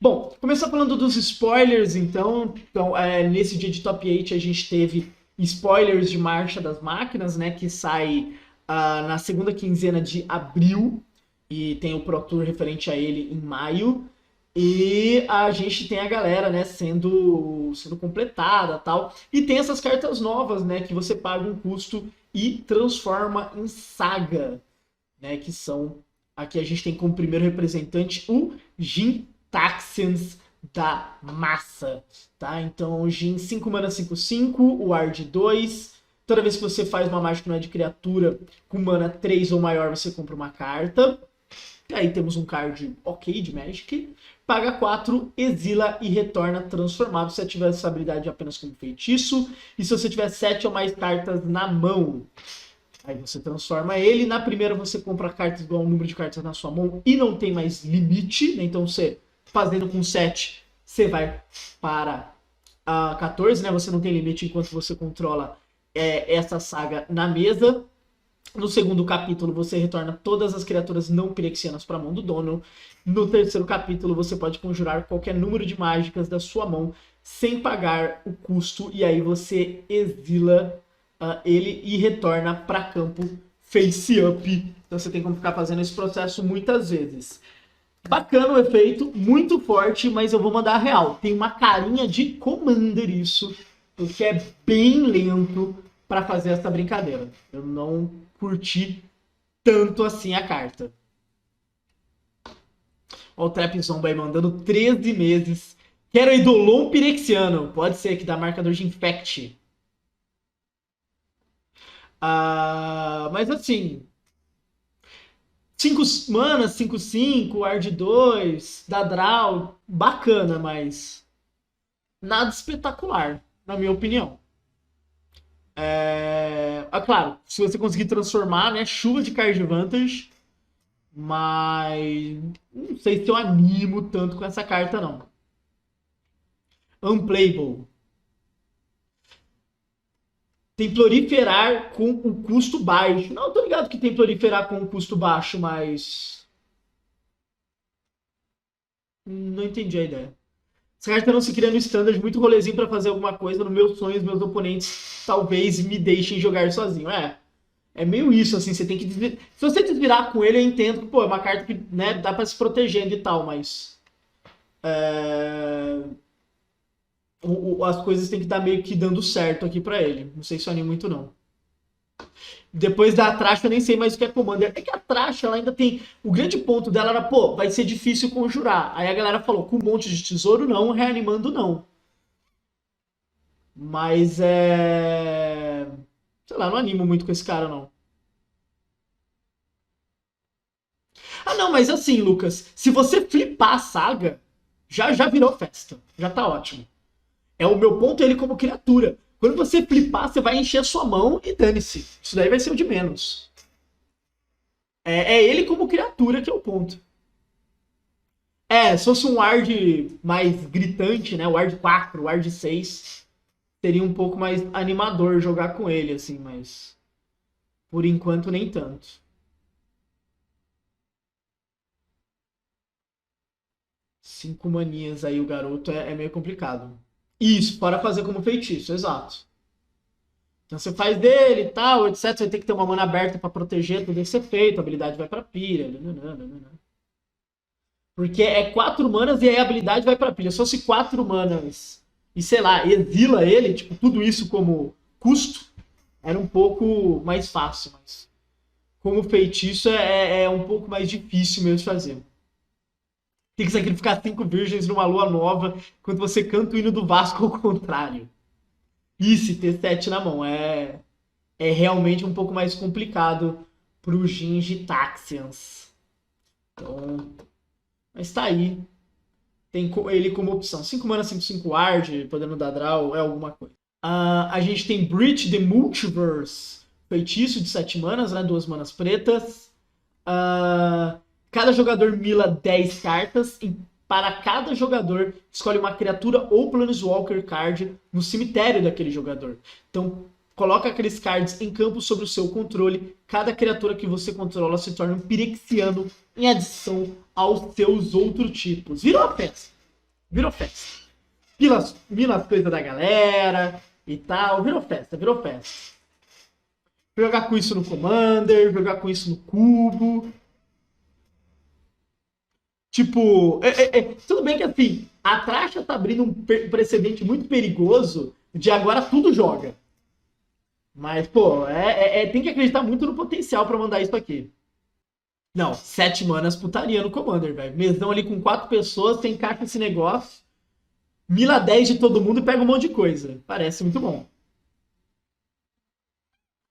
Bom, começar falando dos spoilers, então. Nesse dia de Top 8 a gente teve spoilers de Marcha das Máquinas, né? Que sai na segunda quinzena de abril. E tem o Pro Tour referente a ele em maio. E a gente tem a galera, né, sendo completada e tal. E tem essas cartas novas, né? Que você paga um custo e transforma em saga, né? Que são... Aqui a gente tem como primeiro representante o Jin Taxians da massa, tá? Então, Jin 5 mana 5/5, o Ward 2. Toda vez que você faz uma mágica não é de criatura com mana 3 ou maior, você compra uma carta. E aí temos um card ok de Magic. Paga 4, exila e retorna transformado se você tiver essa habilidade apenas como feitiço. E se você tiver 7 ou mais cartas na mão. Aí você transforma ele. Na primeira você compra cartas igual ao número de cartas na sua mão e não tem mais limite, né? Então você fazendo com 7, você vai para 14, né? Você não tem limite enquanto você controla essa saga na mesa. No segundo capítulo você retorna todas as criaturas não pirexianas para a mão do dono. No terceiro capítulo você pode conjurar qualquer número de mágicas da sua mão sem pagar o custo. E aí você exila ele e retorna para campo face up. Então você tem como ficar fazendo esse processo muitas vezes. Bacana o efeito, muito forte, mas eu vou mandar a real. Tem uma carinha de Commander isso, porque é bem lento para fazer essa brincadeira. Eu não curti tanto assim a carta. Ó, o Trap Zomba aí mandando 13 meses. Quero Eidolon Pirexiano. Pode ser que dá marcador de Infect. Mas assim, 5 manas, 5/5, Ward 2, dá draw, bacana, mas nada espetacular, na minha opinião. Claro, se você conseguir transformar, né, chuva de card vantage, mas não sei se eu animo tanto com essa carta, não. Unplayable. Tem proliferar com o custo baixo. Não, eu tô ligado que tem proliferar com o custo baixo, mas... Não entendi a ideia. Essa carta não se cria no standard, muito rolezinho pra fazer alguma coisa. No meus sonhos, meus oponentes talvez me deixem jogar sozinho. É meio isso, assim, você tem que... Se você desvirar com ele, eu entendo que, pô, é uma carta que, né, dá pra se protegendo e tal, mas... As coisas tem que estar meio que dando certo aqui pra ele. Não sei se eu animo muito, não. Depois da Trash, eu nem sei mais o que é Commander. É que a Trash, ela ainda tem... O grande ponto dela era, pô, vai ser difícil conjurar. Aí a galera falou, com um monte de tesouro não, reanimando não. Mas sei lá, não animo muito com esse cara, não. Não, mas assim, Lucas, se você flipar a saga, já virou festa. Já tá ótimo. O meu ponto é ele como criatura. Quando você flipar, você vai encher a sua mão e dane-se. Isso daí vai ser o de menos. É ele como criatura que é o ponto. Se fosse um Ward mais gritante, né? Ward 4, Ward 6, seria um pouco mais animador jogar com ele, assim, mas... Por enquanto, nem tanto. 5 manias aí, o garoto é meio complicado. Isso, para fazer como feitiço, exato. Então você faz dele e tal, etc. Você vai ter que ter uma mana aberta para proteger tudo esse efeito, a habilidade vai pra pilha. Porque é 4 manas e aí a habilidade vai pra pilha. Se fosse 4 manas e, sei lá, exila ele, tipo, tudo isso como custo, era um pouco mais fácil, mas como feitiço é um pouco mais difícil mesmo de fazer. Tem que sacrificar 5 virgens numa lua nova quando você canta o hino do Vasco ao contrário. E se ter 7 na mão é realmente um pouco mais complicado pro Gingi Taxians. Então, mas tá aí. Tem ele como opção. 5 mana, 5/5 Ward, podendo dar draw, é alguma coisa. A gente tem Breach the Multiverse, feitiço de 7 manas, né? 2 manas pretas. Cada jogador mila 10 cartas e para cada jogador escolhe uma criatura ou Planeswalker card no cemitério daquele jogador. Então, coloca aqueles cards em campo sob o seu controle. Cada criatura que você controla se torna um Pirexiano em adição aos seus outros tipos. Virou uma festa. Virou festa. Vila as coisas da galera e tal. Virou festa, virou festa. Jogar com isso no Commander, jogar com isso no Cubo. Tipo, tudo bem que assim, a Tracha tá abrindo um precedente muito perigoso de agora tudo joga. Mas, pô, tem que acreditar muito no potencial pra mandar isso aqui. Não, 7 manas putaria no Commander, velho. Mesão ali com 4 pessoas, tem caixa esse negócio. Mila 10 de todo mundo e pega um monte de coisa. Parece muito bom.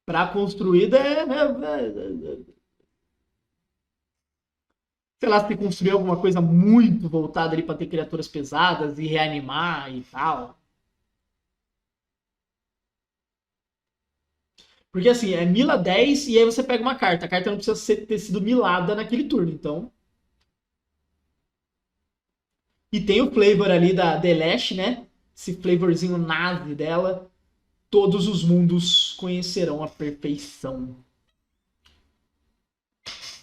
Pra construída sei lá, se construir alguma coisa muito voltada ali pra ter criaturas pesadas e reanimar e tal. Porque assim, é mila 10 e aí você pega uma carta. A carta não precisa ter sido milada naquele turno, então. E tem o flavor ali da Delash, né? Esse flavorzinho nazi dela. Todos os mundos conhecerão a perfeição.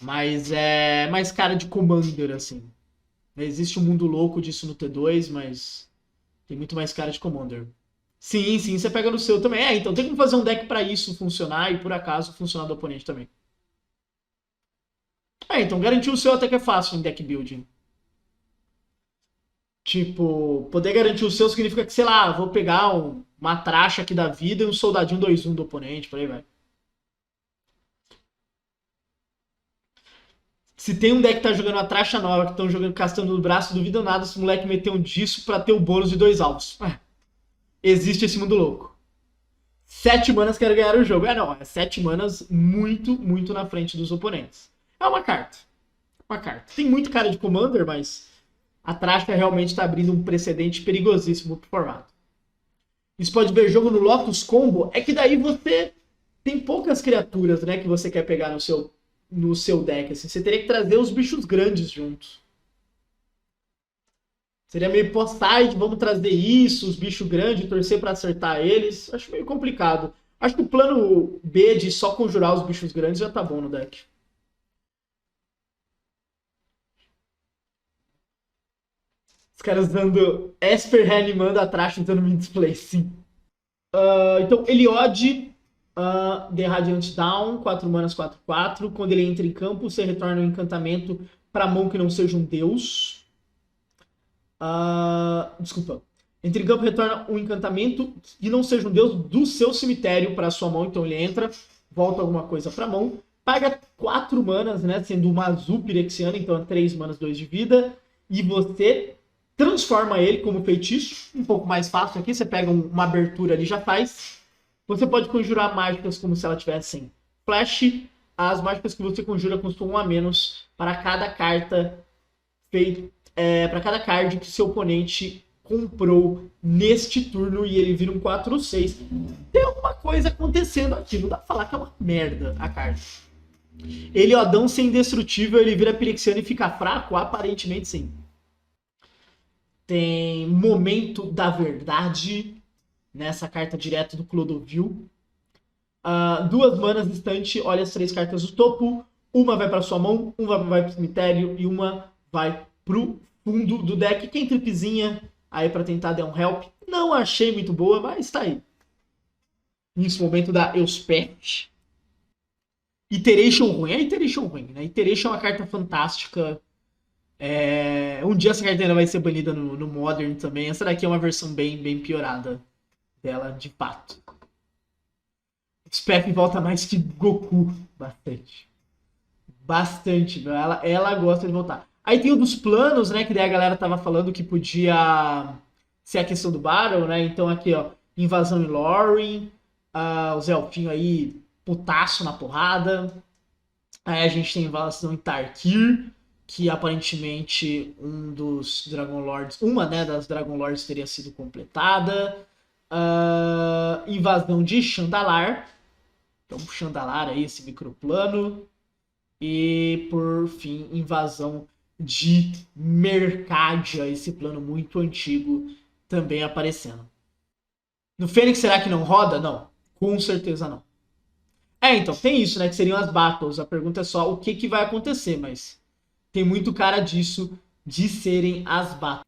Mas é mais cara de Commander, assim. Existe um mundo louco disso no T2, mas tem muito mais cara de Commander. Sim, sim, você pega no seu também. Então tem como fazer um deck pra isso funcionar e por acaso funcionar do oponente também. Então garantir o seu até que é fácil em deck building. Tipo, poder garantir o seu significa que, sei lá, vou pegar uma tracha aqui da vida e um soldadinho 2-1 do oponente, por aí vai. Se tem um deck que tá jogando a tracha nova, que estão jogando castando no braço, duvido nada se o moleque meter um disso pra ter o bônus de 2 alvos. Existe esse mundo louco. 7 manas quero ganhar o jogo. Não, é 7 manas muito, muito na frente dos oponentes. É uma carta. Uma carta. Tem muito cara de Commander, mas a Tracha realmente tá abrindo um precedente perigosíssimo pro formato. Isso pode ver jogo no Lotus Combo, é que daí você tem poucas criaturas, né, que você quer pegar no seu deck. Assim. Você teria que trazer os bichos grandes juntos. Seria meio post-side, vamos trazer isso, os bichos grandes, torcer para acertar eles. Acho meio complicado. Acho que o plano B de só conjurar os bichos grandes já tá bom no deck. Os caras usando Esper reanimando atrás, usando Min Display, sim. Então, Eliod, The Radiant Down, 4 manas, 4/4. Quando ele entra em campo, você retorna um encantamento para mão que não seja um deus. Desculpa. Entra em campo, retorna um encantamento que não seja um deus do seu cemitério para sua mão. Então ele entra, volta alguma coisa para mão. Paga 4 manas, né? Sendo uma azul pirexiana, então é 3 manas, 2 de vida. E você transforma ele como feitiço. Um pouco mais fácil aqui. Você pega uma abertura ali e já faz. Você pode conjurar mágicas como se ela tivessem flash. As mágicas que você conjura custam 1 a menos para cada carta feita. Para cada card que seu oponente comprou neste turno e ele vira um 4 ou 6. Tem alguma coisa acontecendo aqui. Não dá pra falar que é uma merda a carta. Ele, Odão, ser indestrutível, ele vira pirexiano e fica fraco? Aparentemente sim. Tem Momento da Verdade nessa carta direto do Clodovil. 2 manas distante, olha as 3 cartas do topo. Uma vai para sua mão, uma vai pro cemitério e uma vai pro fundo do deck. Quem tripezinha aí para tentar dar um help. Não achei muito boa, mas tá aí. Nesse momento da Elspeth. Iteration ruim. É Iteration ruim, né? Iteration é uma carta fantástica. Um dia essa carta ainda vai ser banida no Modern também. Essa daqui é uma versão bem piorada dela, de fato. Spef volta mais que Goku. Bastante. Ela gosta de voltar. Aí tem o dos planos, né? Que daí a galera tava falando que podia ser a questão do Battle, né? Então aqui, ó. Invasão em Lorien. Os elfinhos aí, putaço na porrada. Aí a gente tem invasão em Tarkir, que aparentemente um dos Dragon Lords, uma, né, das Dragon Lords teria sido completada. Invasão de Chandalar. Então, Chandalar aí, esse microplano. E, por fim, invasão de Mercadia, esse plano muito antigo também aparecendo. No Fênix, será que não roda? Não, com certeza não. Então, tem isso, né, que seriam as battles. A pergunta é só o que vai acontecer, mas tem muito cara disso de serem as battles.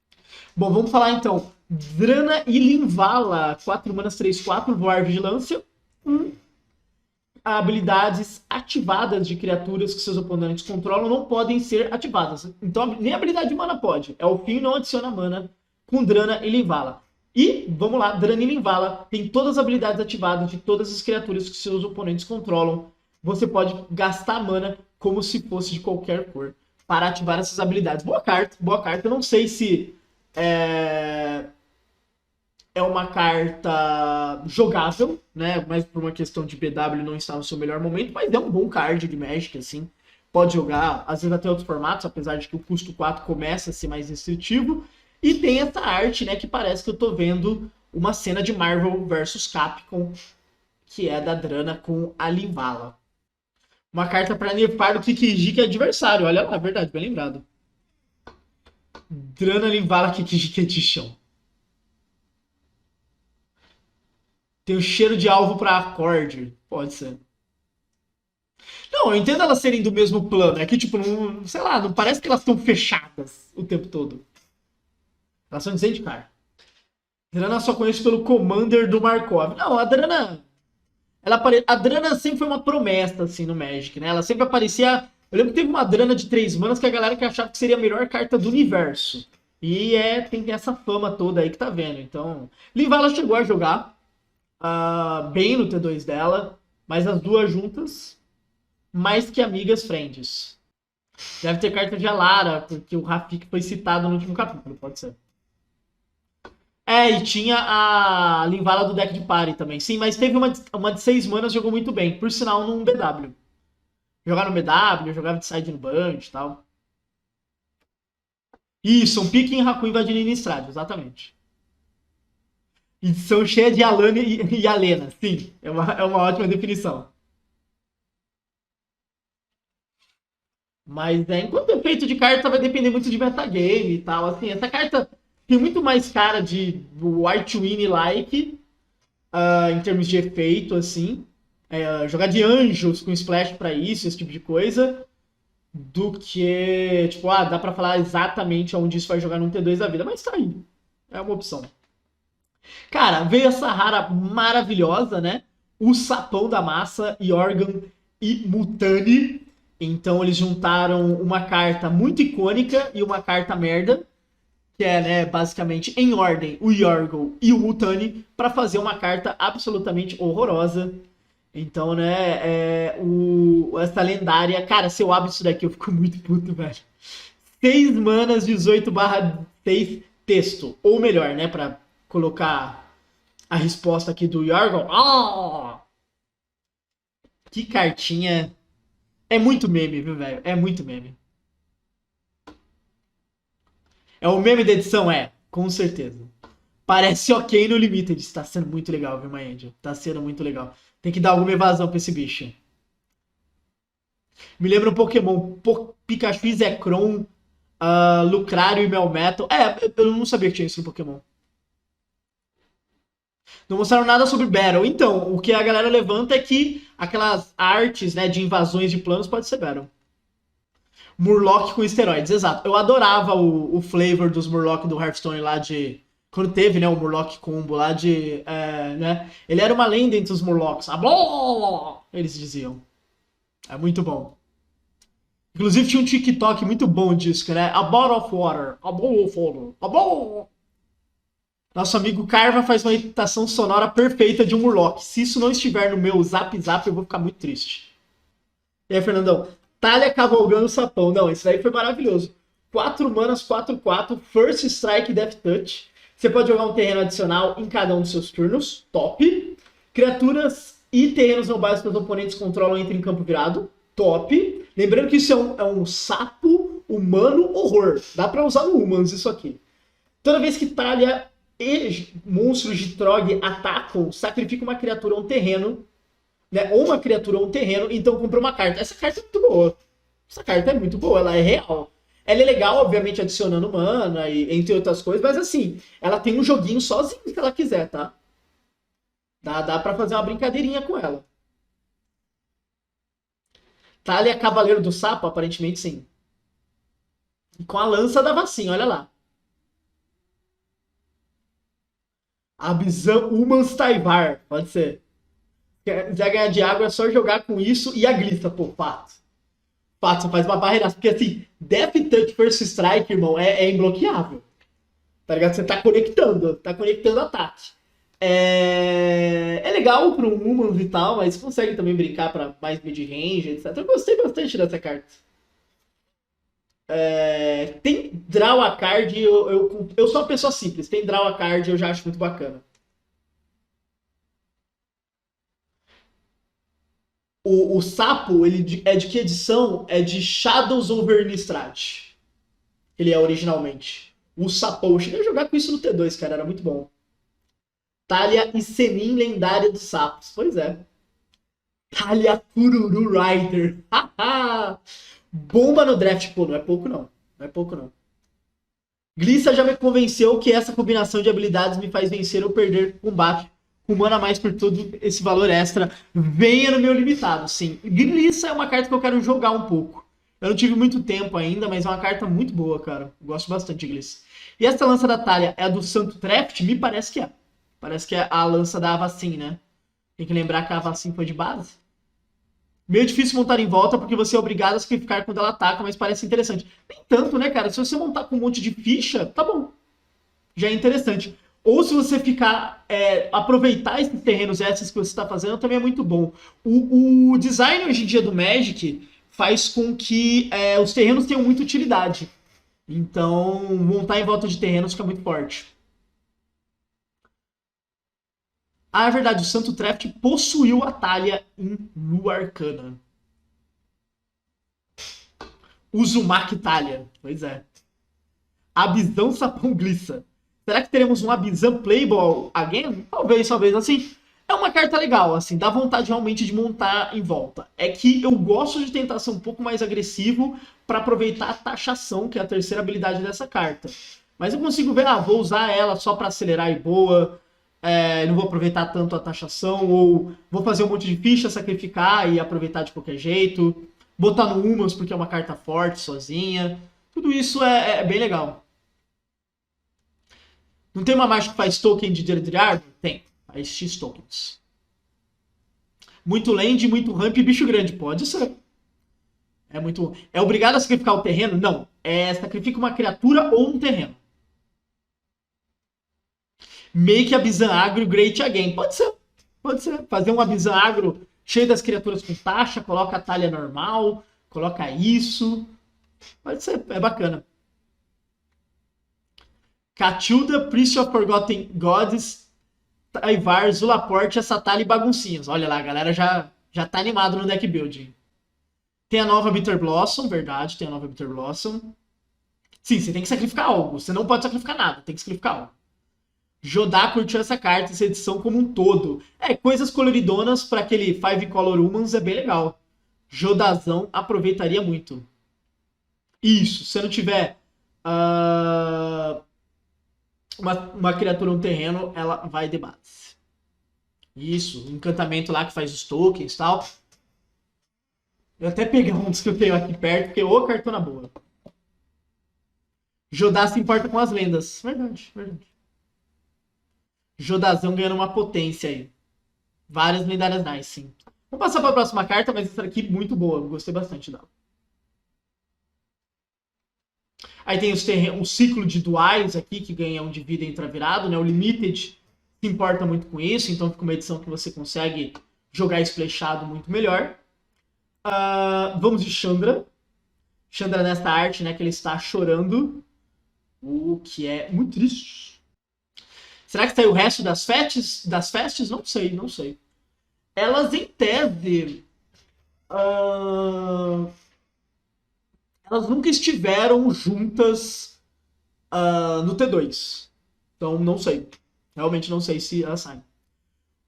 Bom, vamos falar então. Drana e Linvala, 4 manas 3/4, voar vigilância. Habilidades ativadas de criaturas que seus oponentes controlam não podem ser ativadas. Então, nem a habilidade de mana pode. É o fim não adiciona mana com Drana e Linvala. E, vamos lá, Drana e Linvala tem todas as habilidades ativadas de todas as criaturas que seus oponentes controlam. Você pode gastar mana como se fosse de qualquer cor para ativar essas habilidades. Boa carta, boa carta. Eu não sei se é uma carta jogável, né? Mas por uma questão de BW não está no seu melhor momento, mas é um bom card de Magic, assim. Pode jogar, às vezes até outros formatos, apesar de que o custo 4 começa a ser mais restritivo. E tem essa arte, né, que parece que eu tô vendo uma cena de Marvel versus Capcom, que é da Drana com a Linvala. Uma carta para nerfar o Kikiji, que é adversário. Olha lá, verdade, bem lembrado. Drana, Linvala, Kikiji Edition. Tem o cheiro de alvo para acorde. Pode ser. Não, eu entendo elas serem do mesmo plano. É que, tipo, não, sei lá, não parece que elas estão fechadas o tempo todo. Elas são de Zendikar. Drana só conheço pelo Commander do Markov. Não, a Drana. A Drana sempre foi uma promessa, assim, no Magic, né? Ela sempre aparecia. Eu lembro que teve uma Drana de 3 manas que a galera que achava que seria a melhor carta do universo. E tem essa fama toda aí que tá vendo. Então. Livala chegou a jogar bem no T2 dela, mas as duas juntas, mais que amigas friends. Deve ter carta de Alara, porque o Rafik foi citado no último capítulo, pode ser. E tinha a Linvala do deck de party também. Sim, mas teve uma de 6 manas, jogou muito bem. Por sinal, num BW. Jogar no BW, jogava de side no Band e tal. Isso, um pique em Haku invadindo Innistrad, exatamente. Edição cheia de Alana e Alena, sim. É uma ótima definição. Mas enquanto efeito de carta vai depender muito de metagame e tal. Assim, essa carta tem muito mais cara de White Win-like em termos de efeito, assim. Jogar de anjos com splash pra isso, esse tipo de coisa. Do que, tipo, dá pra falar exatamente onde isso vai jogar num T2 da vida. Mas tá aí. É uma opção. Cara, veio essa rara maravilhosa, né? O Sapão da Massa, Yorgan e Mutani. Então eles juntaram uma carta muito icônica e uma carta merda, que é, né, basicamente em ordem o Yorgel e o Mutani, para fazer uma carta absolutamente horrorosa. Então, né, essa lendária. Cara, se eu abro isso daqui, eu fico muito puto, velho. 6 manas, 18/6 texto. Ou melhor, né, pra colocar a resposta aqui do Yorgel. Que cartinha. É muito meme, viu, velho? É muito meme. É o meme da edição, com certeza. Parece ok no Limited. Tá sendo muito legal, viu, Angel? Tá sendo muito legal. Tem que dar alguma evasão pra esse bicho. Me lembra um Pokémon. Pikachu e Zekrom, Lucrário e Melmetal. Eu não sabia que tinha isso no Pokémon. Não mostraram nada sobre Battle. Então, o que a galera levanta é que aquelas artes, né, de invasões de planos pode ser Battle. Murloc com esteroides, exato. Eu adorava o flavor dos Murloc do Hearthstone lá de. Quando teve, né, o Murloc combo lá de. Né? Ele era uma lenda entre os Murlocs. Eles diziam. É muito bom. Inclusive tinha um TikTok muito bom disso, né? A bottle of water. A bowl of water. A bowl. Nosso amigo Carva faz uma imitação sonora perfeita de um Murloc. Se isso não estiver no meu Zap Zap, eu vou ficar muito triste. E aí, Fernandão? Talha cavalgando o sapão. Não, isso daí foi maravilhoso. 4 manas, 4/4, First Strike, Death Touch. Você pode jogar um terreno adicional em cada um dos seus turnos. Top. Criaturas e terrenos não básicos que os oponentes controlam entram em campo virado. Top. Lembrando que isso é um sapo humano horror. Dá pra usar no Humans isso aqui. Toda vez que Talha e monstros de Trog atacam, sacrifica uma criatura ou um terreno, né? Ou uma criatura ou um terreno, então compra uma carta. Essa carta é muito boa. Essa carta é muito boa, ela é real. Ela é legal, obviamente, adicionando mana e entre outras coisas, mas assim, ela tem um joguinho sozinho se ela quiser, tá? Dá pra fazer uma brincadeirinha com ela. Thalia Cavaleiro do Sapo, aparentemente sim. E com a lança da vacina, olha lá. Abzan Humans Taivar, pode ser. Se quiser ganhar de água é só jogar com isso e a Glissa, pô, fato. Fato, você faz uma barreira. Porque assim, Death Touch First Strike, irmão, é imbloqueável. Tá ligado? Você tá conectando ataque. É legal pro Humans e tal, mas consegue também brincar pra mais mid-range, etc. Eu gostei bastante dessa carta. Tem draw a card, eu sou uma pessoa simples. Tem draw a card, eu já acho muito bacana. O sapo, ele é de que edição? É de Shadows over Innistrad. Ele é originalmente. O sapão. Eu cheguei a jogar com isso no T2, cara. Era muito bom. Talia e Senin, lendária dos sapos. Pois é. Talia Kururu Rider. Bomba no draft. Pô, não é pouco não. Não é pouco não. Glissa já me convenceu que essa combinação de habilidades me faz vencer ou perder combate. Com mana mais por tudo, esse valor extra venha no meu limitado, sim. Glissa é uma carta que eu quero jogar um pouco. Eu não tive muito tempo ainda, mas é uma carta muito boa, cara. Gosto bastante de Glissa. E essa lança da Talia é a do Santo Treft? Me parece que é. Parece que é a lança da Avacyn, né? Tem que lembrar que a Avacyn foi de base. Meio difícil montar em volta, porque você é obrigado a sacrificar quando ela ataca, mas parece interessante. Nem tanto, né, cara? Se você montar com um monte de ficha, tá bom. Já é interessante. Ou se você ficar, aproveitar esses terrenos extras que você está fazendo, também é muito bom. O design hoje em dia do Magic faz com que os terrenos tenham muita utilidade. Então, montar em volta de terrenos fica muito forte. Ah, é verdade, o Santo Treft possuiu a Talia em Lua Arcana. Uzumaki Talia, pois é. Abizão Sapão Glissa. Será que teremos um Abizan Playable again? Talvez, talvez. Assim, é uma carta legal, assim, dá vontade realmente de montar em volta. É que eu gosto de tentar ser um pouco mais agressivo para aproveitar a taxação, que é a terceira habilidade dessa carta. Mas eu consigo ver, vou usar ela só para acelerar e boa, não vou aproveitar tanto a taxação, ou vou fazer um monte de ficha, sacrificar e aproveitar de qualquer jeito, botar no Humans porque é uma carta forte, sozinha. Tudo isso é bem legal. Não tem uma mágica que faz token de Dredriardo? Tem. Faz X tokens. Muito land, muito ramp e bicho grande. Pode ser. É muito. É obrigado a sacrificar o terreno? Não. Sacrifica uma criatura ou um terreno. Make Abizan Agro Great Again. Pode ser. Pode ser. Fazer um Abizan Agro cheio das criaturas com taxa, coloca a talha normal, coloca isso. Pode ser. É bacana. Catilda, Priest of Forgotten Gods, Taivar, Zulaport, Assatali e Baguncinhas. Olha lá, a galera já tá animado no deck building. Tem a nova Bitter Blossom, verdade, tem a nova Bitter Blossom. Sim, você tem que sacrificar algo. Você não pode sacrificar nada, tem que sacrificar algo. Jodá curtiu essa carta, essa edição como um todo. Coisas coloridonas para aquele 5 Color Humans é bem legal. Jodazão aproveitaria muito. Isso, se não tiver uma criatura, um terreno, ela vai de base. Isso, um encantamento lá que faz os tokens e tal. Eu até peguei um dos que eu tenho aqui perto, porque ô cartona boa. Jodá se importa com as lendas. Verdade, verdade. Jodazão ganhando uma potência aí. Várias lendárias nice, sim. Vamos passar para a próxima carta, mas essa aqui muito boa. Gostei bastante dela. Aí tem o ciclo de duais aqui, que ganham de vida intravirado, né? O Limited se importa muito com isso, então fica uma edição que você consegue jogar splashado muito melhor. Vamos de Chandra. Chandra nesta arte, né? Que ele está chorando. O que é muito triste. Será que saiu o resto das festes? Não sei, não sei. Elas, em tese... elas nunca estiveram juntas no T2. Então, não sei. Realmente não sei se elas saem.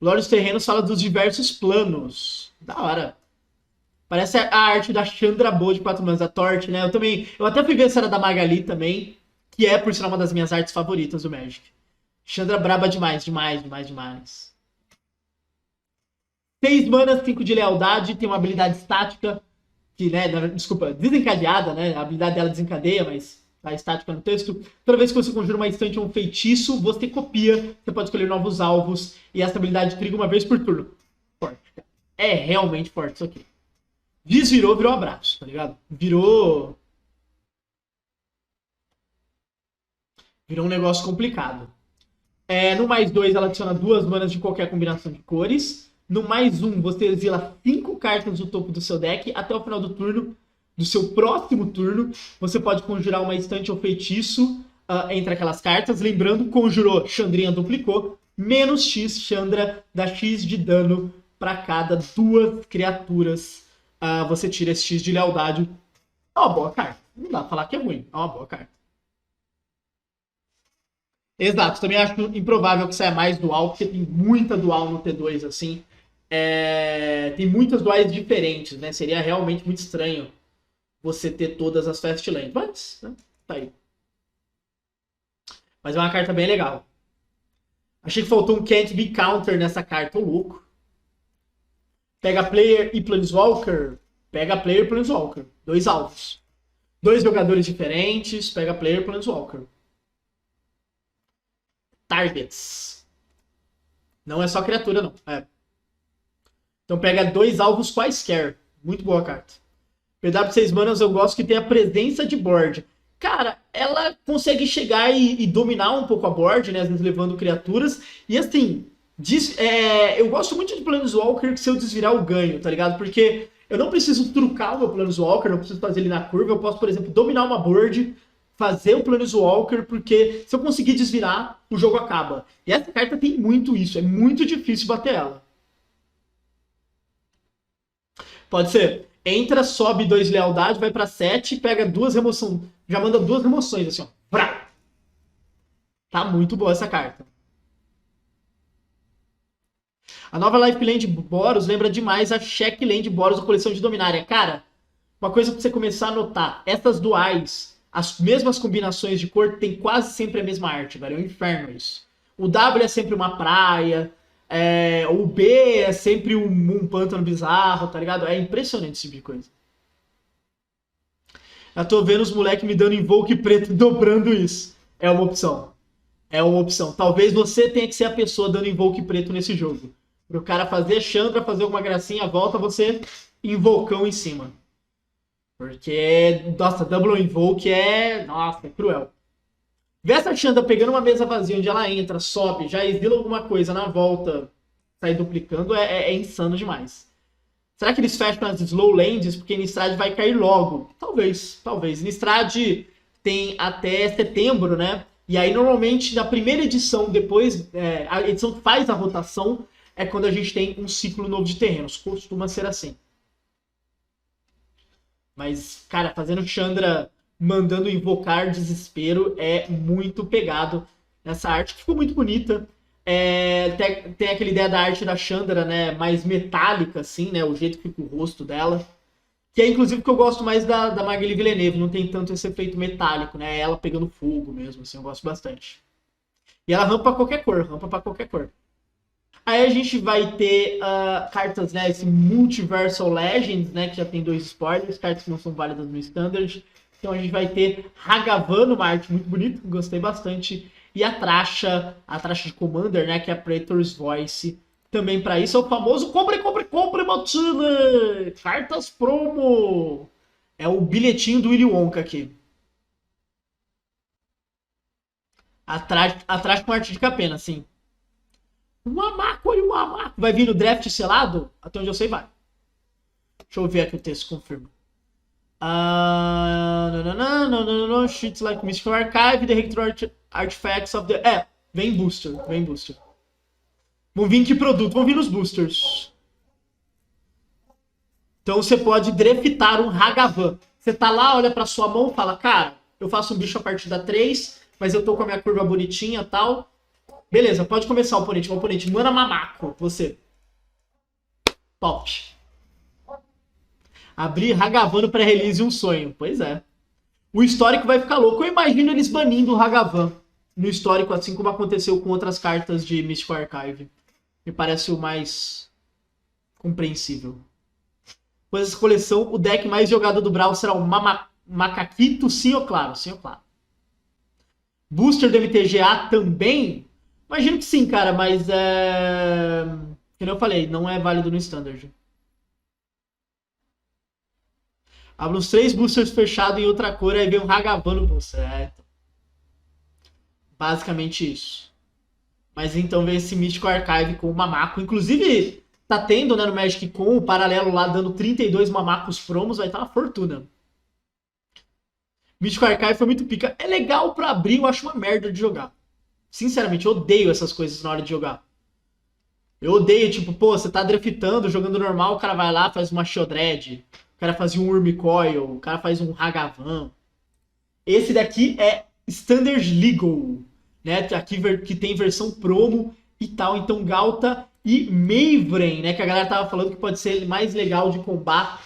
Lore dos Terrenos fala dos diversos planos. Da hora. Parece a arte da Chandra boa de 4 manas, da Torte, né? Eu até fui ver se era da Magali também, que é, por sinal, uma das minhas artes favoritas do Magic. Chandra braba demais, demais, demais, demais. 6 manas, 5 de lealdade, tem uma habilidade estática, que, né, desculpa, desencadeada, né? A habilidade dela desencadeia, mas tá? Estática no texto. Toda vez que você conjura uma instante ou um feitiço, você copia, você pode escolher novos alvos, e essa habilidade triga uma vez por turno. Forte, cara. É realmente forte isso aqui. Desvirou, virou abraço, tá ligado? Virou um negócio complicado. No +2, ela adiciona 2 manas de qualquer combinação de cores. No +1, você exila 5 cartas do topo do seu deck. Até o final do turno, do seu próximo turno, você pode conjurar uma instante ou feitiço entre aquelas cartas. Lembrando, conjurou, Chandrinha duplicou. Menos X, Chandra dá X de dano para cada 2 criaturas. Você tira esse X de lealdade. É uma boa carta. Não dá pra falar que é ruim. É uma boa carta. Exato, também acho improvável que saia mais dual, porque tem muita dual no T2, assim. Tem muitas duais diferentes, né? Seria realmente muito estranho você ter todas as fast lanes. Mas, né? Tá aí. Mas é uma carta bem legal. Achei que faltou um Can't Be Counter nessa carta, ô louco. Pega player e Planeswalker. Pega player e Planeswalker. 2 alvos. 2 jogadores diferentes. Pega player e Planeswalker. Targets. Não é só criatura, não. Então pega 2 alvos quaisquer. Muito boa carta. PW 6 manas eu gosto que tem a presença de board. Cara, ela consegue chegar e dominar um pouco a board, né? Às vezes levando criaturas. E assim, eu gosto muito de Planeswalker que se eu desvirar eu ganho, tá ligado? Porque eu não preciso trucar o meu Planeswalker, não preciso fazer ele na curva. Eu posso, por exemplo, dominar uma board, fazer o Planeswalker, porque se eu conseguir desvirar, o jogo acaba. E essa carta tem muito isso, é muito difícil bater ela. Pode ser. Entra, sobe 2 lealdade, vai pra 7, pega 2 remoções. Já manda 2 remoções, assim, ó. Vrá! Tá muito boa essa carta. A nova Lifeland Boros lembra demais a Checkland Boros da coleção de Dominária. Cara, uma coisa pra você começar a notar. Essas duais, as mesmas combinações de cor, tem quase sempre a mesma arte, velho. É um inferno isso. O W é sempre uma praia. O B é sempre um pântano bizarro, tá ligado? É impressionante esse tipo de coisa. Eu tô vendo os moleques me dando invoke preto dobrando isso. É uma opção. É uma opção. Talvez você tenha que ser a pessoa dando invoke preto nesse jogo. Pro cara fazer Chandra, fazer alguma gracinha, volta você invocão em cima. Porque, nossa, double invoke nossa, é cruel. Vê essa Chandra pegando uma mesa vazia onde ela entra, sobe, já exila alguma coisa na volta, sai duplicando, é insano demais. Será que eles fecham as slow lands? Porque Nistrad vai cair logo. Talvez. Nistrad tem até setembro, né? E aí, normalmente, na primeira edição, depois, a edição que faz a rotação, é quando a gente tem um ciclo novo de terrenos. Costuma ser assim. Mas, cara, fazendo Chandra mandando invocar desespero é muito pegado nessa arte, que ficou muito bonita. Tem aquela ideia da arte da Chandra, né, mais metálica, assim, né, o jeito que fica o rosto dela. Que é, inclusive, que eu gosto mais da Magali Villeneuve, não tem tanto esse efeito metálico, né, ela pegando fogo mesmo, assim, eu gosto bastante. E ela rampa pra qualquer cor. Aí a gente vai ter cartas, né, esse Multiversal Legends, né, que já tem 2 spoilers, cartas que não são válidas no Standard. Então a gente vai ter Hagavan, uma arte muito bonita, gostei bastante. E a Tracha de Commander, né, que é a Praetor's Voice. Também para isso é o famoso compre, Martina! Cartas promo! É o bilhetinho do Willy Wonka aqui. Atrás com arte de capena, sim. Um amaco. Vai vir no draft selado? Até onde eu sei, vai. Deixa eu ver aqui o texto, confirma. No. Shit like Mystical Archive, The Rector Artifacts of the... vem booster. Vão vir em que produto? Vão vir nos boosters. Então você pode draftar um Hagavan. Você tá lá, olha pra sua mão e fala, cara, eu faço um bicho a partir da 3, mas eu tô com a minha curva bonitinha e tal. Beleza, pode começar o oponente. O oponente manda mamaco. Você. Top. Abrir Hagavan no pré-release um sonho. Pois é. O histórico vai ficar louco. Eu imagino eles banindo o Hagavan no histórico, assim como aconteceu com outras cartas de Mystical Archive. Me parece o mais compreensível. Depois dessa coleção, o deck mais jogado do Brawl será o Macaquito, sim ou claro? Sim ou claro. Booster do MTGA também? Imagino que sim, cara, mas como eu falei, não é válido no Standard. Abre uns 3 boosters fechados em outra cor, aí vem um Hagavan no booster. Basicamente isso. Mas então vem esse Místico Archive com o Mamaco. Inclusive, tá tendo, né, no Magic com o paralelo lá, dando 32 Mamacos promos, vai estar uma fortuna. Místico Archive foi muito pica. É legal pra abrir, eu acho uma merda de jogar. Sinceramente, eu odeio essas coisas na hora de jogar. Eu odeio, tipo, pô, você tá draftando, jogando normal, o cara vai lá, faz uma Sheodred, o cara faz um Urmicoil, o cara faz um Hagavan. Esse daqui é Standard Legal, né? Aqui que tem versão promo e tal. Então, Ghalta e Mavren, né? Que a galera tava falando que pode ser mais legal de combate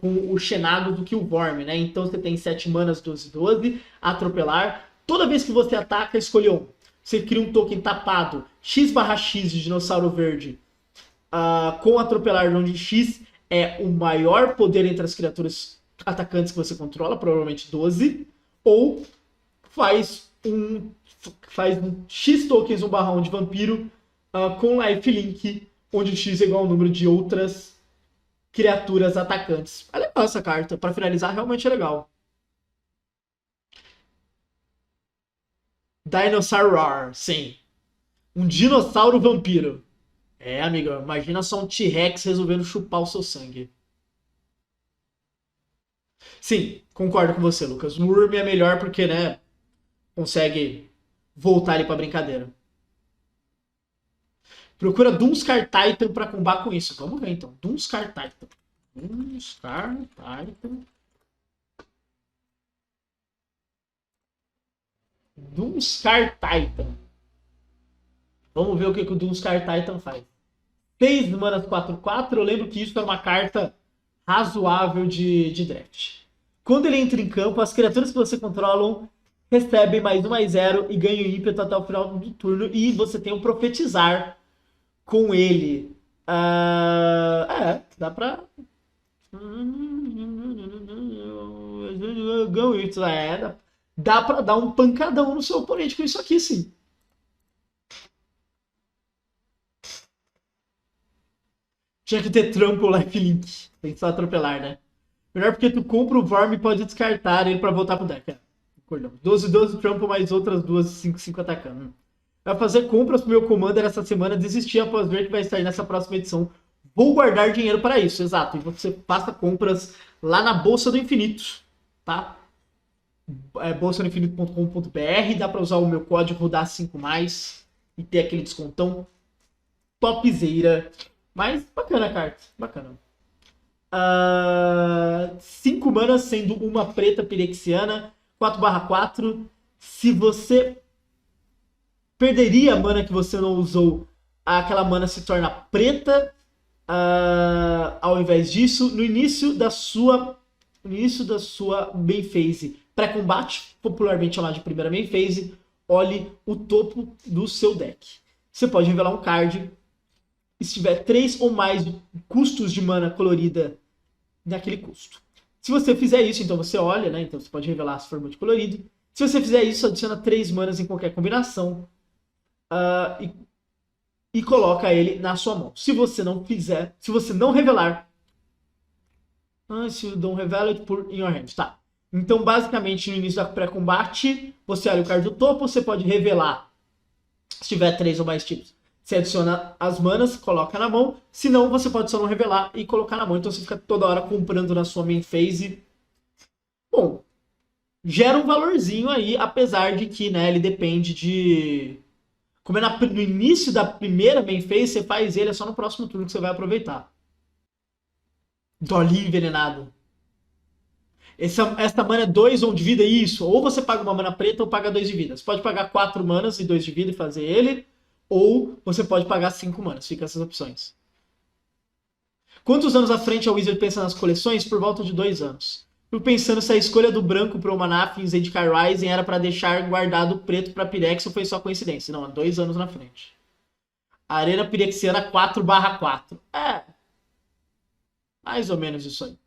com o Xenago do que o Vorm, né? Então você tem 7 manas, 12/12, atropelar. Toda vez que você ataca, escolhe um. Você cria um token tapado, X/X de dinossauro verde, com atropelar, onde X é o maior poder entre as criaturas atacantes que você controla, provavelmente 12, ou faz um X tokens 1/1 de vampiro com lifelink, onde o X é igual ao número de outras criaturas atacantes. É legal essa carta, pra finalizar, realmente é legal. Dinosaur Roar, sim. Um dinossauro vampiro. É, amiga, imagina só um T-Rex resolvendo chupar o seu sangue. Sim, concordo com você, Lucas. O Urm é melhor porque, né, consegue voltar ali pra brincadeira. Procura Doomscar Titan pra combater com isso. Vamos ver então. Doomscar Titan. Doomscar Titan. Doomscar Titan. Vamos ver o que o Doomscar Titan faz. 6 manas 4/4. Eu lembro que isso era uma carta razoável de draft. Quando ele entra em campo, as criaturas que você controlam recebem +1/+0 e ganham ímpeto até o final do turno. E você tem o Profetizar com ele. Dá pra. Dá pra dar um pancadão no seu oponente com isso aqui, sim. Tinha que ter trampo lifelink. Tem que só atropelar, né? Melhor porque tu compra o Vorm e pode descartar ele pra voltar pro deck. 12/12 trampo mais outras duas 5/5 atacando. Vai fazer compras pro meu Commander essa semana, desistir após ver que vai sair nessa próxima edição. Vou guardar dinheiro para isso, exato. E você faça compras lá na Bolsa do Infinito, tá? bolsadoinfinito.com.br, dá para usar o meu código DA5+, e ter aquele descontão topzera. Mas bacana a carta, bacana. 5 manas, sendo uma preta pirexiana, 4/4. Se você perderia a mana que você não usou, aquela mana se torna preta. Ao invés disso, no início da sua main phase pré-combate, popularmente chamado de primeira main phase, olhe o topo do seu deck. Você pode revelar um card. Se tiver 3 ou mais custos de mana colorida naquele custo. Se você fizer isso, então você olha, né? Então você pode revelar se for multicolorido. Se você fizer isso, adiciona 3 manas em qualquer combinação. E coloca ele na sua mão. Se você não fizer, se você não revelar, se you don't reveal it, put in your hand, tá? Então, basicamente, no início da pré-combate, você olha o card do topo, você pode revelar. Se tiver 3 ou mais tipos, você adiciona as manas, coloca na mão. Se não, você pode só não revelar e colocar na mão. Então você fica toda hora comprando na sua main phase. Bom, gera um valorzinho aí, apesar de que, né, ele depende de... Como é no início da primeira main phase, você faz ele, é só no próximo turno que você vai aproveitar. Dolinho envenenado. Esta mana é 2 ou de vida, isso. Ou você paga uma mana preta ou paga 2 de vida. Você pode pagar 4 manas e 2 de vida e fazer ele. Ou você pode pagar 5 manas. Fica essas opções. Quantos anos à frente a Wizard pensa nas coleções? Por volta de 2 anos. Fico pensando se a escolha do branco para o Manaf em Zendikar Rising era para deixar guardado o preto para Pirex ou foi só coincidência. Não, 2 anos na frente. Arena Pirexiana 4/4. Mais ou menos isso aí.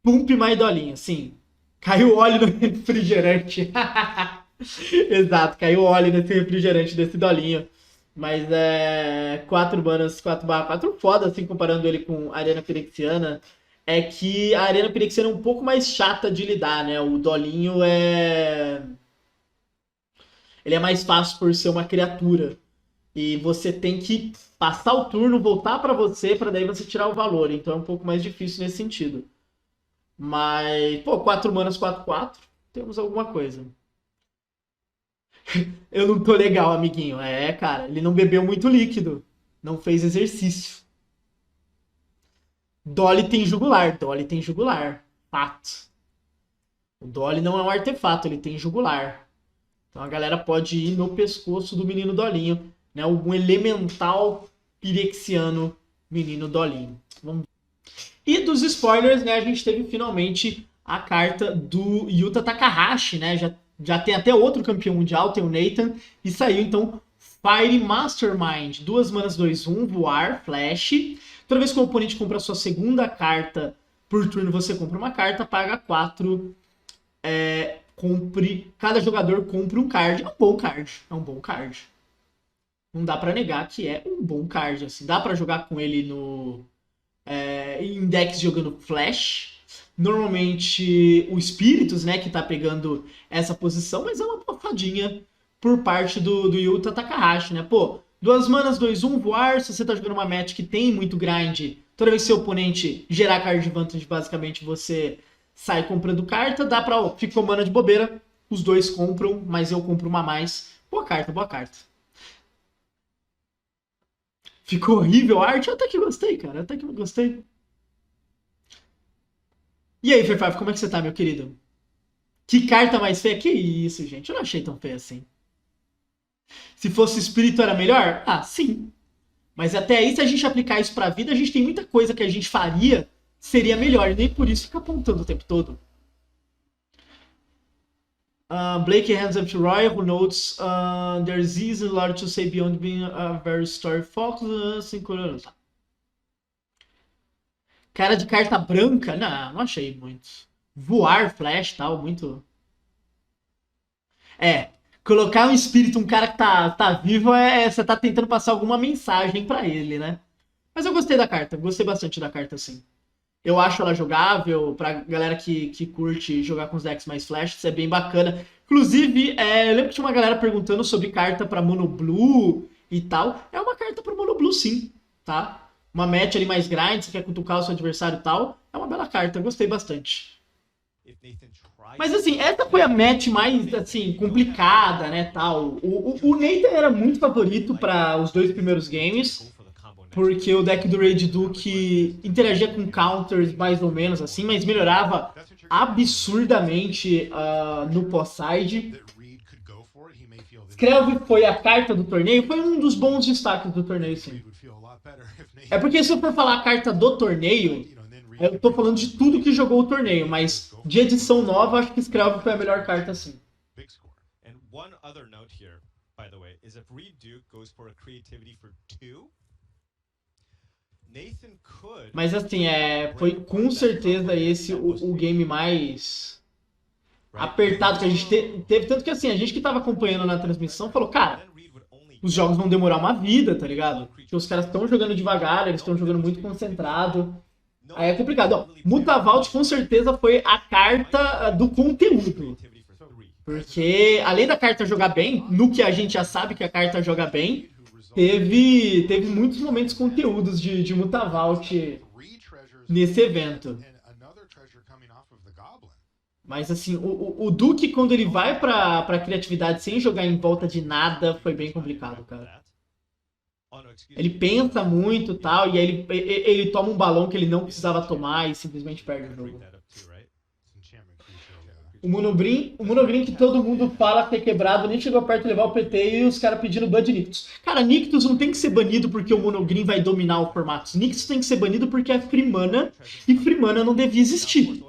Pump mais dolinha, sim. Caiu óleo no refrigerante. Exato, caiu óleo nesse refrigerante desse dolinho. Mas é. 4 manas, 4/4 foda, assim, comparando ele com a Arena Phyrexiana. É que a Arena Phyrexiana é um pouco mais chata de lidar, né? O dolinho é. Ele é mais fácil por ser uma criatura. E você tem que passar o turno, voltar pra você, pra daí você tirar o valor. Então é um pouco mais difícil nesse sentido. Mas, pô, 4 manas, 4/4, temos alguma coisa. Eu não tô legal, amiguinho. É, cara, ele não bebeu muito líquido. Não fez exercício. Dolly tem jugular, Dolly tem jugular. Fato. O Dolly não é um artefato, ele tem jugular. Então a galera pode ir no pescoço do menino Dolinho, né? Um elemental pirexiano menino Dolinho. Vamos. E dos spoilers, né? A gente teve finalmente a carta do Yuta Takahashi, né? Já tem até outro campeão mundial, tem o Nathan. E saiu então Fire Mastermind. 2 manas 2/1, voar, flash. Toda vez que o oponente compra a sua segunda carta por turno, você compra uma carta, paga 4. Cada jogador compra um card. É um bom card. É um bom card. Não dá pra negar que é um bom card. Assim. Dá pra jogar com ele no em decks jogando Flash. Normalmente o Spiritus, né, que tá pegando essa posição, mas é uma pofadinha por parte do Yuta Takahashi, né? Pô, 2 manas, 2/1, voar, se você tá jogando uma match que tem muito grind, toda vez que seu oponente gerar card advantage, basicamente você sai comprando carta, dá pra, ó, ficou mana de bobeira, os dois compram, mas eu compro uma a mais. Boa carta, boa carta. Ficou horrível a arte? Eu até que gostei, cara, até que gostei. E aí, Fer5, como é que você tá, meu querido? Que carta mais feia? Que isso, gente? Eu não achei tão feia assim. Se fosse espírito era melhor? Ah, sim. Mas até aí, se a gente aplicar isso pra vida, a gente tem muita coisa que a gente faria seria melhor. E nem por isso fica apontando o tempo todo. Blake hands up to Roy, who notes there's easy a lot to say beyond being a very story focused. Cara de carta branca? Não achei muito. Voar, flash tal, muito. É, colocar um espírito, um cara que tá vivo, você tá tentando passar alguma mensagem pra ele, né? Mas eu gostei da carta, gostei bastante da carta, sim. Eu acho ela jogável, pra galera que curte jogar com os decks mais flash, isso é bem bacana. Inclusive, eu lembro que tinha uma galera perguntando sobre carta pra Mono Blue e tal. É uma carta pra Mono Blue, sim, tá? Uma match ali mais grind, você quer cutucar o seu adversário e tal. É uma bela carta, eu gostei bastante. Mas assim, essa foi a match mais assim complicada, né, tal. O Nathan era muito favorito para os dois primeiros games, porque o deck do Raid Duke interagia com counters mais ou menos assim, mas melhorava absurdamente no pós-side. Skrelv foi a carta do torneio, foi um dos bons destaques do torneio, sim. É porque se eu for falar a carta do torneio, eu tô falando de tudo que jogou o torneio, mas de edição nova, acho que Skrelv foi a melhor carta, sim. Mas assim, foi com certeza esse o game mais apertado que a gente teve. Tanto que assim, a gente que tava acompanhando na transmissão falou, cara, os jogos vão demorar uma vida, tá ligado? Porque os caras estão jogando devagar, eles estão jogando muito concentrado. Aí é complicado. Ó, Mutavault com certeza foi a carta do conteúdo. Porque além da carta jogar bem, no que a gente já sabe que a carta joga bem, teve muitos momentos conteúdos de Mutavault nesse evento. Mas assim, o Duke, quando ele vai pra criatividade sem jogar em volta de nada, foi bem complicado, cara. Ele pensa muito e tal, e aí ele toma um balão que ele não precisava tomar e simplesmente perde o jogo. O Monogreen que todo mundo fala que é quebrado, nem chegou perto de levar o PT e os caras pedindo ban de Nictus. Cara, Nictus não tem que ser banido porque o Monogreen vai dominar o formato. Nictus tem que ser banido porque é free mana e free mana não devia existir.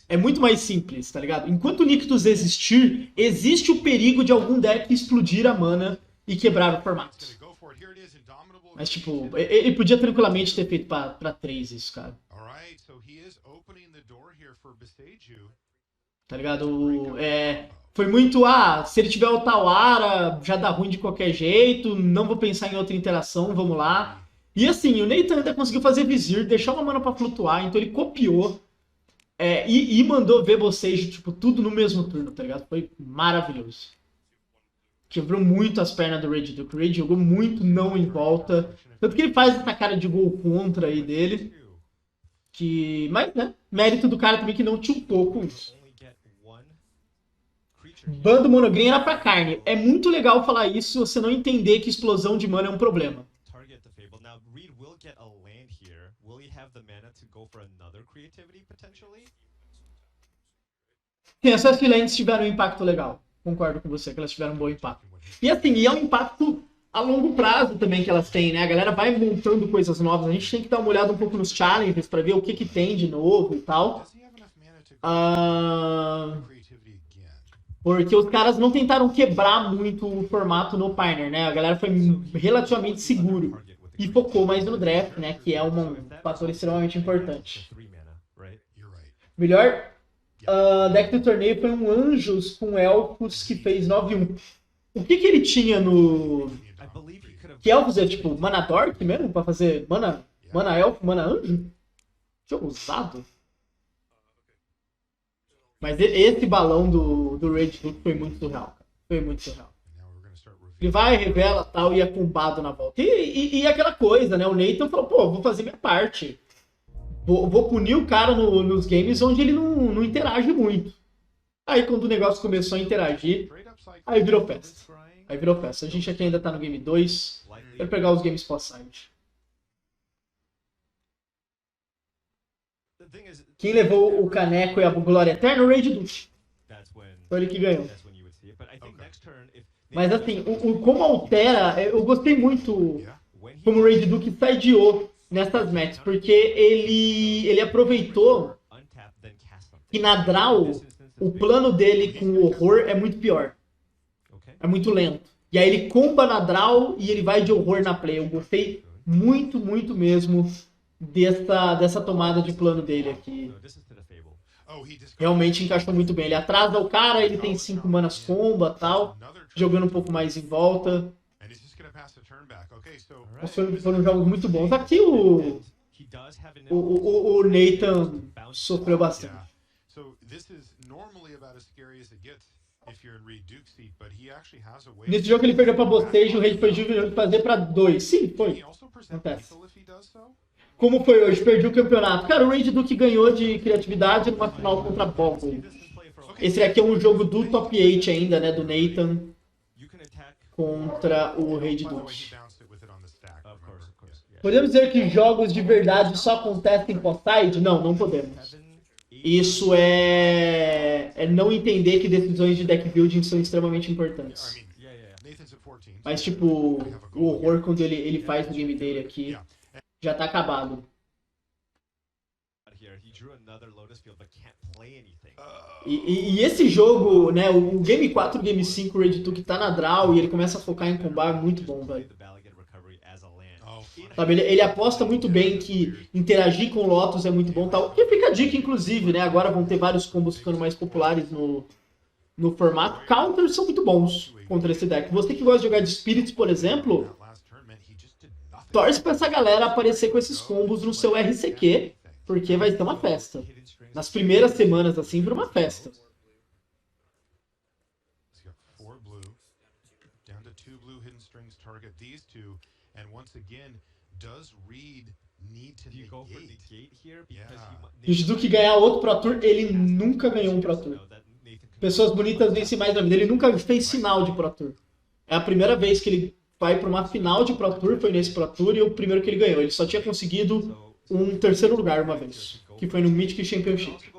É muito mais simples, tá ligado? Enquanto o Nictus existir, existe o perigo de algum deck explodir a mana e quebrar o formato. Mas, tipo, ele podia tranquilamente ter feito pra 3 isso, cara. tá ligado? Foi muito, se ele tiver o Tawara, já dá ruim de qualquer jeito, não vou pensar em outra interação, vamos lá. E assim, o Nathan ainda conseguiu fazer Vizir, deixar uma mana pra flutuar, então ele copiou e mandou ver vocês, tipo, tudo no mesmo turno, tá ligado? Foi maravilhoso. Quebrou muito as pernas do Rage Duke. O Rage jogou muito não em volta. Tanto que ele faz essa cara de gol contra aí dele. Mas, né, mérito do cara também que não tiltou com isso. Bando Monogreen era pra carne. É muito legal falar isso se você não entender que explosão de mana é um problema. Sim, essas filantes tiveram um impacto legal. Concordo com você que elas tiveram um bom impacto. E assim, é um impacto a longo prazo também que elas têm, né? A galera vai montando coisas novas. A gente tem que dar uma olhada um pouco nos challenges pra ver o que tem de novo e tal. Porque os caras não tentaram quebrar muito o formato no Pioneer, né? A galera foi relativamente seguro. E focou mais no draft, né? Que é um fator extremamente importante. Melhor deck do torneio foi um Anjos com Elfos que fez 9-1. O que ele tinha no... Que Elfos é tipo Mana Dork mesmo? Pra fazer Mana Elfo, Mana Anjo? Jogo usado. Mas esse balão do Rage Duke foi muito surreal, cara. Foi muito surreal. Ele vai, revela tal, e é combado na volta. E aquela coisa, né? O Nathan falou, pô, vou fazer minha parte. Vou punir o cara nos games onde ele não interage muito. Aí quando o negócio começou a interagir, aí virou festa. A gente aqui ainda tá no game 2. Quero pegar os games pós-side. Quem levou o caneco e a glória eterna? O Rage Duke. Foi ele que ganhou. Mas assim, como altera, eu gostei muito como o Rage Duke sideou nessas matches, porque ele aproveitou que na draw o plano dele com o horror é muito pior. É muito lento. E aí ele comba na draw e ele vai de horror na play. Eu gostei muito, muito mesmo dessa tomada de plano dele aqui. Realmente encaixou muito bem. Ele atrasa o cara, ele tem 5 manas comba e tal, jogando um pouco mais em volta. Foram jogos muito bons. Aqui o Nathan sofreu bastante. Nesse jogo ele perdeu pra Bostejo, o Rage foi juvenil de fazer pra 2. Sim, foi. Acontece. Como foi hoje? Perdi o campeonato. Cara, o Rage Duke ganhou de criatividade numa final contra a Bobble. Esse aqui é um jogo do top 8 ainda, né? Do Nathan contra o Rage Duke. Podemos dizer que jogos de verdade só acontecem pós-side? Não, não podemos. Isso é não entender que decisões de deck building são extremamente importantes. Mas, tipo, o horror quando ele faz no game dele aqui já tá acabado. E esse jogo, né, o Game 4 e o Game 5, o Rage Duke tá na draw e ele começa a focar em combar, é muito bom, velho. Sabe, ele aposta muito bem que interagir com o Lotus é muito bom, tal. E fica a dica, inclusive, né? Agora vão ter vários combos ficando mais populares no formato. Counters são muito bons contra esse deck. Você que gosta de jogar de Spirits, por exemplo, torce pra essa galera aparecer com esses combos no seu RCQ, porque vai ter uma festa. Nas primeiras semanas, assim, vira uma festa. Rage Duke ganhar outro Pro Tour, ele nunca ganhou um Pro Tour. Pessoas bonitas vencem mais na vida. Ele nunca fez final de Pro Tour. É a primeira vez que ele vai para uma final de Pro Tour, foi nesse Pro Tour, e o primeiro que ele ganhou. Ele só tinha conseguido um terceiro lugar uma vez, que foi no Mythic Championship.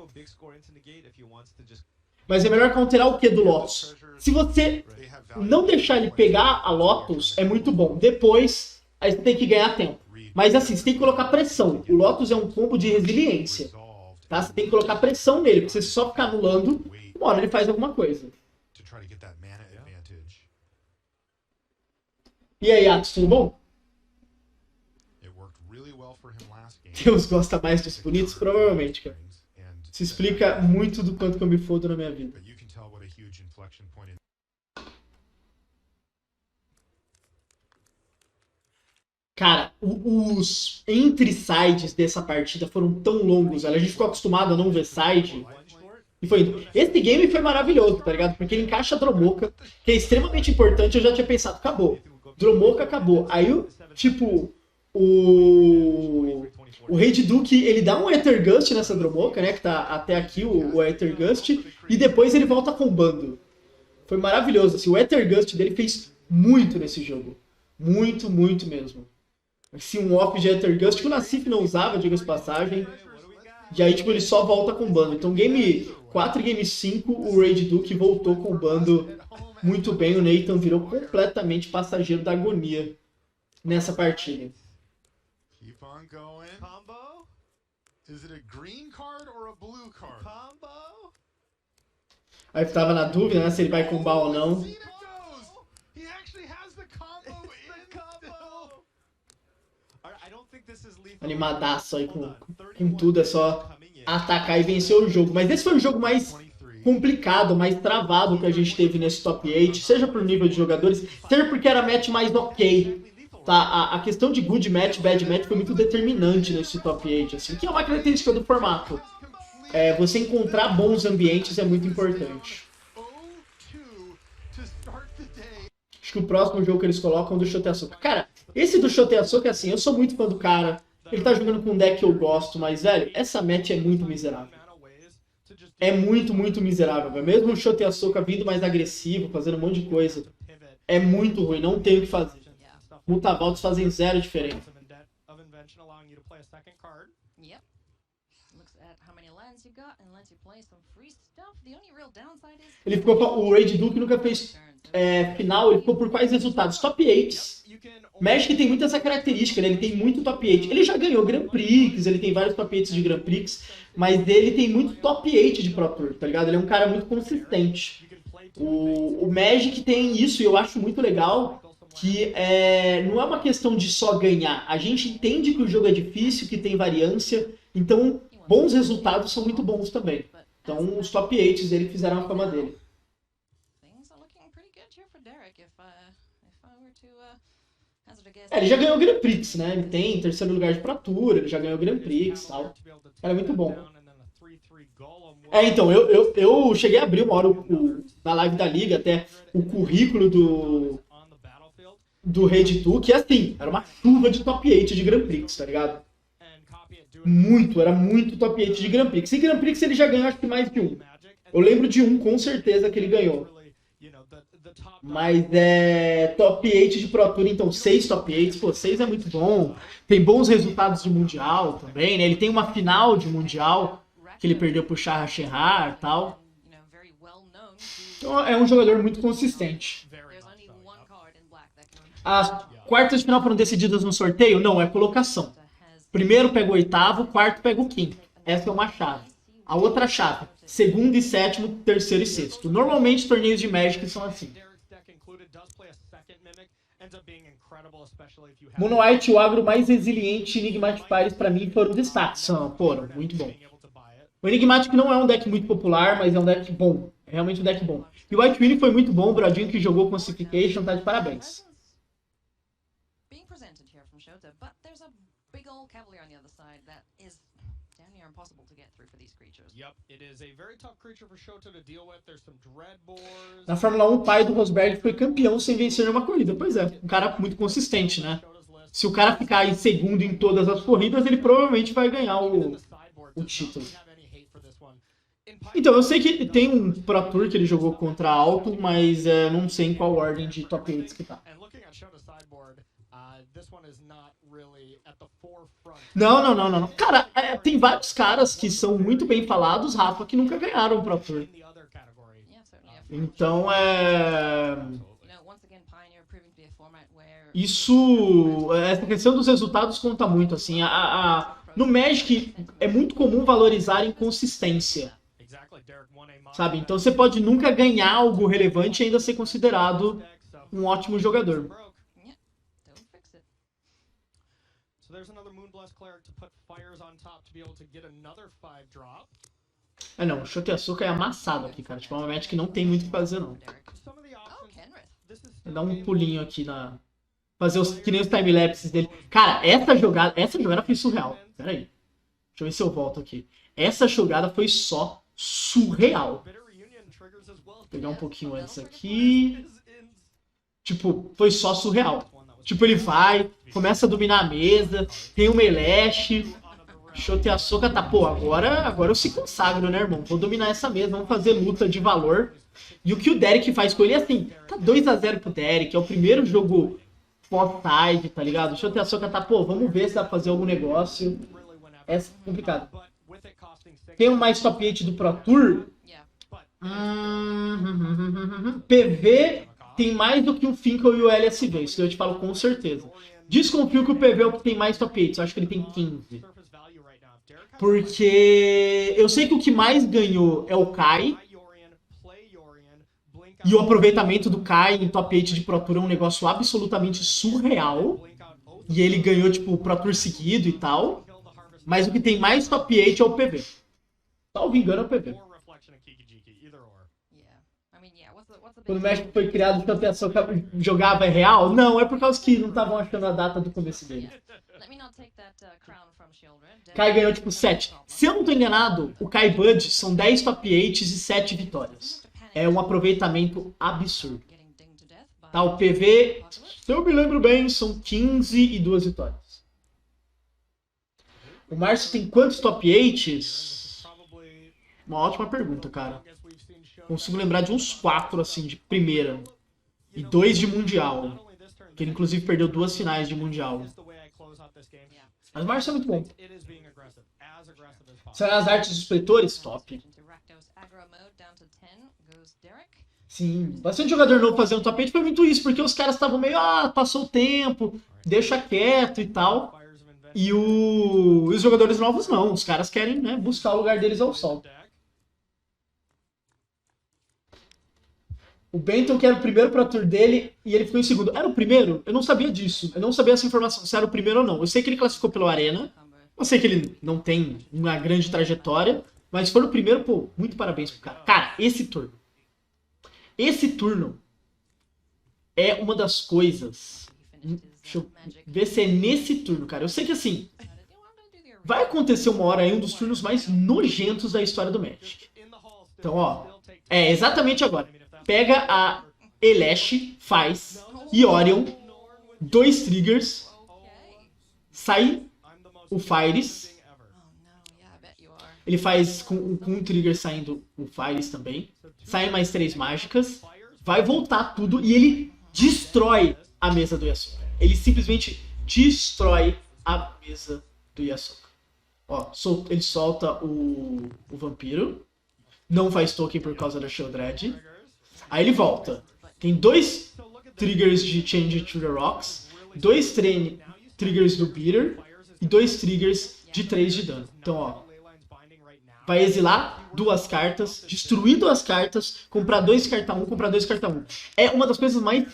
Mas é melhor counterar o que do Lotus? Se você não deixar ele pegar a Lotus, é muito bom. Depois, aí você tem que ganhar tempo. Mas assim, você tem que colocar pressão. O Lotus é um combo de resiliência. Tá? Você tem que colocar pressão nele, porque se você só ficar anulando, uma hora ele faz alguma coisa. E aí, Atos, tudo bom? Deus gosta mais dos bonitos? Provavelmente, cara. Isso explica muito do quanto que eu me fodo na minha vida. Cara, os entre-sides dessa partida foram tão longos, velho. A gente ficou acostumado a não ver side. E foi. Esse game foi maravilhoso, tá ligado? Porque ele encaixa a Dromoka, que é extremamente importante. Eu já tinha pensado, acabou. Dromoka acabou. Aí, tipo, o. O Rei de Duke, ele dá um Ether Gust nessa Dromoka, né? Que tá até aqui o Ether Gust. E depois ele volta combando. Foi maravilhoso. Assim, o Ether Gust dele fez muito nesse jogo. Muito, muito mesmo. Assim, um off de Ether Gust que o Nassif não usava, diga-se de passagem. E aí, tipo, ele só volta com o bando. Então, game 4 e game 5, o Raid Duke voltou com o bando muito bem. O Nathan virou completamente passageiro da agonia nessa partida. Keep on going. Combo? Is it a green card or a blue card? Combo? Aí eu tava na dúvida, né, se ele vai combar ou não. He actually has the combo in the combo. Animadaço aí com tudo, é só atacar e vencer o jogo. Mas esse foi o jogo mais complicado, mais travado que a gente teve nesse top 8, seja por nível de jogadores, seja porque era match mais ok. Tá? A questão de good match, bad match foi muito determinante nesse top 8, assim, que é uma característica do formato. Você encontrar bons ambientes é muito importante. Acho que o próximo jogo que eles colocam é o do Shoten Asuka. Cara, esse do Shoten Asuka, assim, eu sou muito fã do cara. Ele tá jogando com um deck que eu gosto, mas, velho, essa match é muito miserável. É muito, muito miserável, velho. Mesmo o Shoten Asuka vindo mais agressivo, fazendo um monte de coisa, é muito ruim, não tem o que fazer. Mutavaldos fazem zero diferença. Ele ficou. O Raid Duke nunca fez final, ele ficou por quais resultados? Top 8. Magic tem muito essa característica, né? Ele tem muito top 8. Ele já ganhou Grand Prix, ele tem vários top 8 de Grand Prix, mas ele tem muito top 8 de Pro Tour, tá ligado? Ele é um cara muito consistente. O Magic tem isso e eu acho muito legal, que não é uma questão de só ganhar. A gente entende que o jogo é difícil, que tem variância, então bons resultados são muito bons também. Então os top 8 dele fizeram a fama dele. Ele já ganhou o Grand Prix, né? Ele tem terceiro lugar de Pro Tour, ele já ganhou o Grand Prix e tal. Cara, é muito bom. Então, eu cheguei a abrir uma hora na live da Liga até o currículo do Raid Duke, e assim, era uma chuva de top 8 de Grand Prix, tá ligado? Era muito top 8 de Grand Prix. E Grand Prix ele já ganhou acho que mais de um. Eu lembro de um com certeza que ele ganhou. Mas top 8 de Pro Tour, então 6 top 8, pô, 6 é muito bom. Tem bons resultados de Mundial também, né? Ele tem uma final de Mundial que ele perdeu pro Shah Sherrar e tal. Então é um jogador muito consistente. As quartas de final foram decididas no sorteio? Não, é colocação. Primeiro pega o oitavo, quarto pega o quinto. Essa é uma chave. A outra chave, segundo e sétimo, terceiro e sexto. Normalmente torneios de Magic são assim. Mono White, o agro mais resiliente e Enigmatic Pires pra mim foram destaques. Foram, muito bom. O Enigmatic não é um deck muito popular, mas é um deck bom. É realmente um deck bom. E o White Winnie foi muito bom, o Brodinho que jogou com Classification tá de parabéns. Na Fórmula 1, o pai do Rosberg foi campeão sem vencer nenhuma corrida. Pois é, um cara muito consistente, né? Se o cara ficar em segundo em todas as corridas, ele provavelmente vai ganhar o título. Então, eu sei que tem um Pro Tour que ele jogou contra Alto, mas não sei em qual ordem de top 8 que tá. Não. Cara, tem vários caras que são muito bem falados, Rafa, que nunca ganharam o Pro Tour. Então, essa questão dos resultados conta muito, assim. No Magic, é muito comum valorizar inconsistência. Sabe? Então, você pode nunca ganhar algo relevante e ainda ser considerado um ótimo jogador. There's another Moonblast Cleric to put fires on top to be able to get another 5-drop. Ah, não, o Shoteasuka é amassado aqui, cara. Tipo, é uma match que não tem muito o que fazer, não. Vou dar um pulinho aqui na... Fazer os que nem os timelapses dele. Cara, essa jogada foi surreal. Pera aí. Deixa eu ver se eu volto aqui. Essa jogada foi só surreal. Vou pegar um pouquinho antes aqui. Tipo, foi só surreal. Tipo, ele vai, começa a dominar a mesa, tem o Meleche. Shoteasuka tá, pô, agora eu se consagro, né, irmão? Vou dominar essa mesa, vamos fazer luta de valor. E o que o Derek faz com ele é assim, tá 2-0 pro Derek, é o primeiro jogo pós-side, tá ligado? O Shoteasuka tá, pô, vamos ver se dá pra fazer algum negócio. É complicado. Tem um mais top 8 do Pro Tour. PV tem mais do que o Finkel e o LSV, isso eu te falo com certeza. Desconfio que o PV é o que tem mais top 8, eu acho que ele tem 15. Porque eu sei que o que mais ganhou é o Kai. E o aproveitamento do Kai em top 8 de Pro Tour é um negócio absolutamente surreal. E ele ganhou, tipo, o Pro Tour seguido e tal. Mas o que tem mais top 8 é o PV. Salvo engano é o PV. Quando o México foi criado, o Shoteasuka jogava é real? Não, é por causa que não estavam achando a data do começo dele. Kai ganhou tipo 7. Se eu não tô enganado, o Kai Bud são 10 top 8 e 7 vitórias. É um aproveitamento absurdo. Tá, o PV, se eu me lembro bem, são 15 e 2 vitórias. O Márcio tem quantos top 8s? Uma ótima pergunta, cara. Consigo lembrar de uns 4, assim, de primeira. E 2 de Mundial. Que ele, inclusive, perdeu 2 finais de Mundial. Mas o Márcio é muito bom. São as artes dos pletores? Top. Sim, bastante jogador novo fazendo top 8 foi muito isso, porque os caras estavam meio, passou o tempo, deixa quieto e tal. E os jogadores novos não, os caras querem, né, buscar o lugar deles ao sol. O Benton, que era o primeiro Pro Tour dele, e ele ficou em segundo. Era o primeiro? Eu não sabia disso. Eu não sabia essa informação, se era o primeiro ou não. Eu sei que ele classificou pelo Arena. Eu sei que ele não tem uma grande trajetória. Mas foi o primeiro, pô, muito parabéns pro cara. Cara, esse turno. Esse turno é uma das coisas... Deixa eu ver se é nesse turno, cara. Eu sei que, assim, vai acontecer uma hora aí um dos turnos mais nojentos da história do Magic. Então, ó, é exatamente agora. Pega a Elesh, faz, e Orion, 2 triggers, sai o Fires. Ele faz com um trigger saindo o Fires também. Sai mais 3 mágicas. Vai voltar tudo e ele destrói a mesa do Yasuoka. Ele simplesmente destrói a mesa do Yasuoka. Ó, ele solta o Vampiro. Não faz token por causa da Sheoldred. Aí ele volta. Tem 2 triggers de Change to the Rocks, 2 triggers do Beater e 2 triggers de 3 de dano. Então, ó, vai exilar 2 cartas, destruir 2 cartas, comprar 2 carta 1, comprar 2 carta 1. É uma das coisas mais